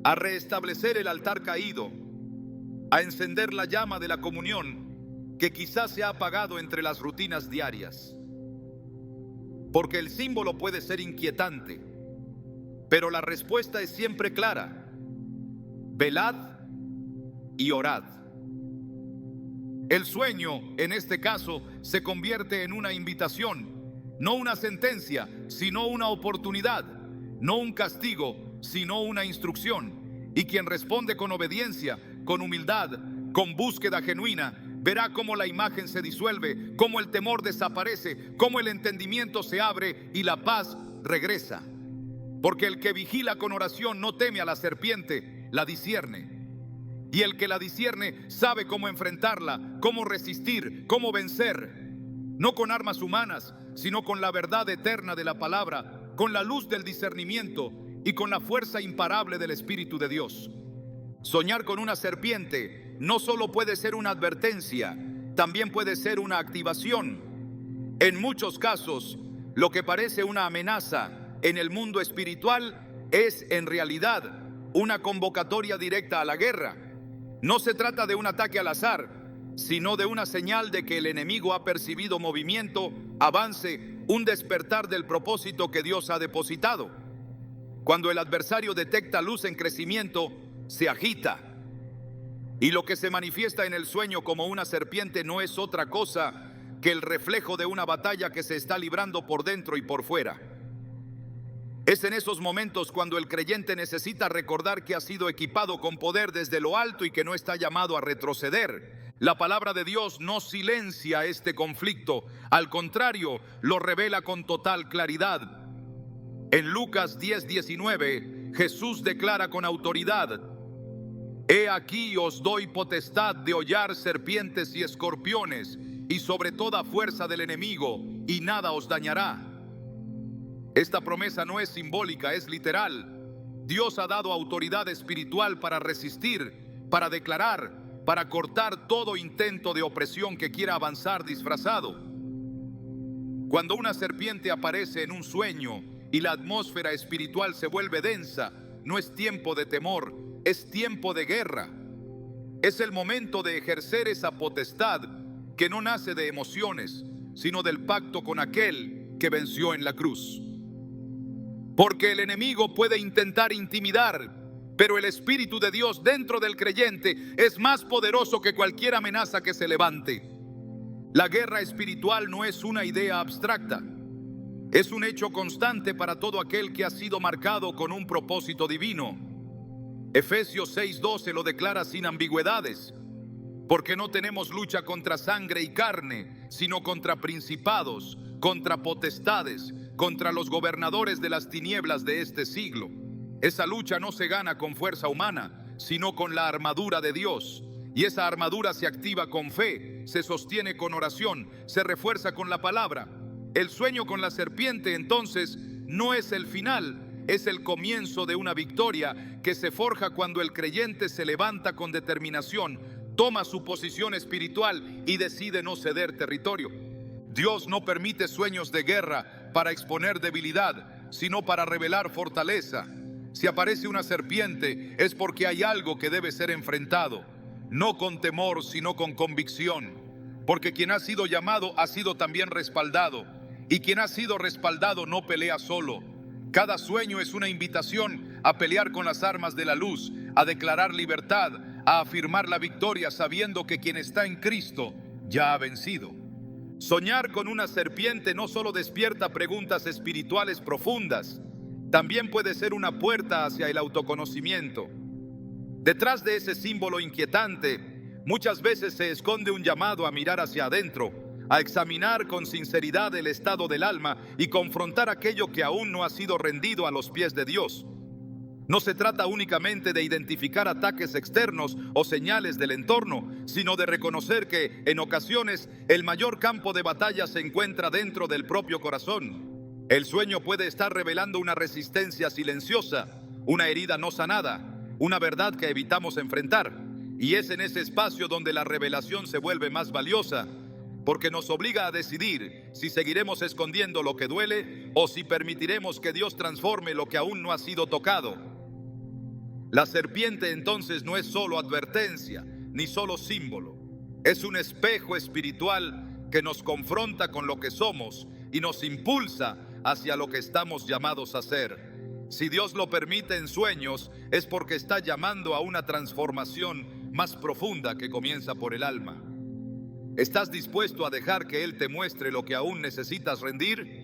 a restablecer el altar caído, a encender la llama de la comunión que quizás se ha apagado entre las rutinas diarias. Porque el símbolo puede ser inquietante, pero la respuesta es siempre clara: velad y orad. El sueño, en este caso, se convierte en una invitación, no una sentencia, sino una oportunidad, no un castigo, sino una instrucción. Y quien responde con obediencia, con humildad, con búsqueda genuina, verá cómo la imagen se disuelve, cómo el temor desaparece, cómo el entendimiento se abre y la paz regresa. Porque el que vigila con oración no teme a la serpiente, la discierne. Y el que la discierne sabe cómo enfrentarla, cómo resistir, cómo vencer. No con armas humanas, sino con la verdad eterna de la palabra, con la luz del discernimiento y con la fuerza imparable del Espíritu de Dios. Soñar con una serpiente no solo puede ser una advertencia, también puede ser una activación. En muchos casos, lo que parece una amenaza en el mundo espiritual es en realidad una convocatoria directa a la guerra. No se trata de un ataque al azar, sino de una señal de que el enemigo ha percibido movimiento, avance, un despertar del propósito que Dios ha depositado. Cuando el adversario detecta luz en crecimiento, se agita. Y lo que se manifiesta en el sueño como una serpiente no es otra cosa que el reflejo de una batalla que se está librando por dentro y por fuera. Es en esos momentos cuando el creyente necesita recordar que ha sido equipado con poder desde lo alto y que no está llamado a retroceder. La palabra de Dios no silencia este conflicto, al contrario, lo revela con total claridad. En Lucas 10:19, Jesús declara con autoridad: He aquí os doy potestad de hollar serpientes y escorpiones, y sobre toda fuerza del enemigo, y nada os dañará. Esta promesa no es simbólica, es literal. Dios ha dado autoridad espiritual para resistir, para declarar, para cortar todo intento de opresión que quiera avanzar disfrazado. Cuando una serpiente aparece en un sueño y la atmósfera espiritual se vuelve densa, no es tiempo de temor, es tiempo de guerra. Es el momento de ejercer esa potestad que no nace de emociones, sino del pacto con aquel que venció en la cruz. Porque el enemigo puede intentar intimidar, pero el Espíritu de Dios dentro del creyente es más poderoso que cualquier amenaza que se levante. La guerra espiritual no es una idea abstracta, es un hecho constante para todo aquel que ha sido marcado con un propósito divino. Efesios 6:12 lo declara sin ambigüedades: porque no tenemos lucha contra sangre y carne, sino contra principados, contra potestades, contra los gobernadores de las tinieblas de este siglo. Esa lucha no se gana con fuerza humana, sino con la armadura de Dios. Y esa armadura se activa con fe, se sostiene con oración, se refuerza con la palabra. El sueño con la serpiente entonces no es el final, es el comienzo de una victoria que se forja cuando el creyente se levanta con determinación, toma su posición espiritual y decide no ceder territorio. Dios no permite sueños de guerra para exponer debilidad, sino para revelar fortaleza. Si aparece una serpiente es porque hay algo que debe ser enfrentado, no con temor, sino con convicción. Porque quien ha sido llamado ha sido también respaldado, y quien ha sido respaldado no pelea solo. Cada sueño es una invitación a pelear con las armas de la luz, a declarar libertad, a afirmar la victoria sabiendo que quien está en Cristo ya ha vencido. Soñar con una serpiente no solo despierta preguntas espirituales profundas, también puede ser una puerta hacia el autoconocimiento. Detrás de ese símbolo inquietante, muchas veces se esconde un llamado a mirar hacia adentro, a examinar con sinceridad el estado del alma y confrontar aquello que aún no ha sido rendido a los pies de Dios. No se trata únicamente de identificar ataques externos o señales del entorno, sino de reconocer que, en ocasiones, el mayor campo de batalla se encuentra dentro del propio corazón. El sueño puede estar revelando una resistencia silenciosa, una herida no sanada, una verdad que evitamos enfrentar. Y es en ese espacio donde la revelación se vuelve más valiosa, porque nos obliga a decidir si seguiremos escondiendo lo que duele o si permitiremos que Dios transforme lo que aún no ha sido tocado. La serpiente entonces no es solo advertencia, ni solo símbolo. Es un espejo espiritual que nos confronta con lo que somos y nos impulsa hacia lo que estamos llamados a ser. Si Dios lo permite en sueños, es porque está llamando a una transformación más profunda que comienza por el alma. ¿Estás dispuesto a dejar que Él te muestre lo que aún necesitas rendir?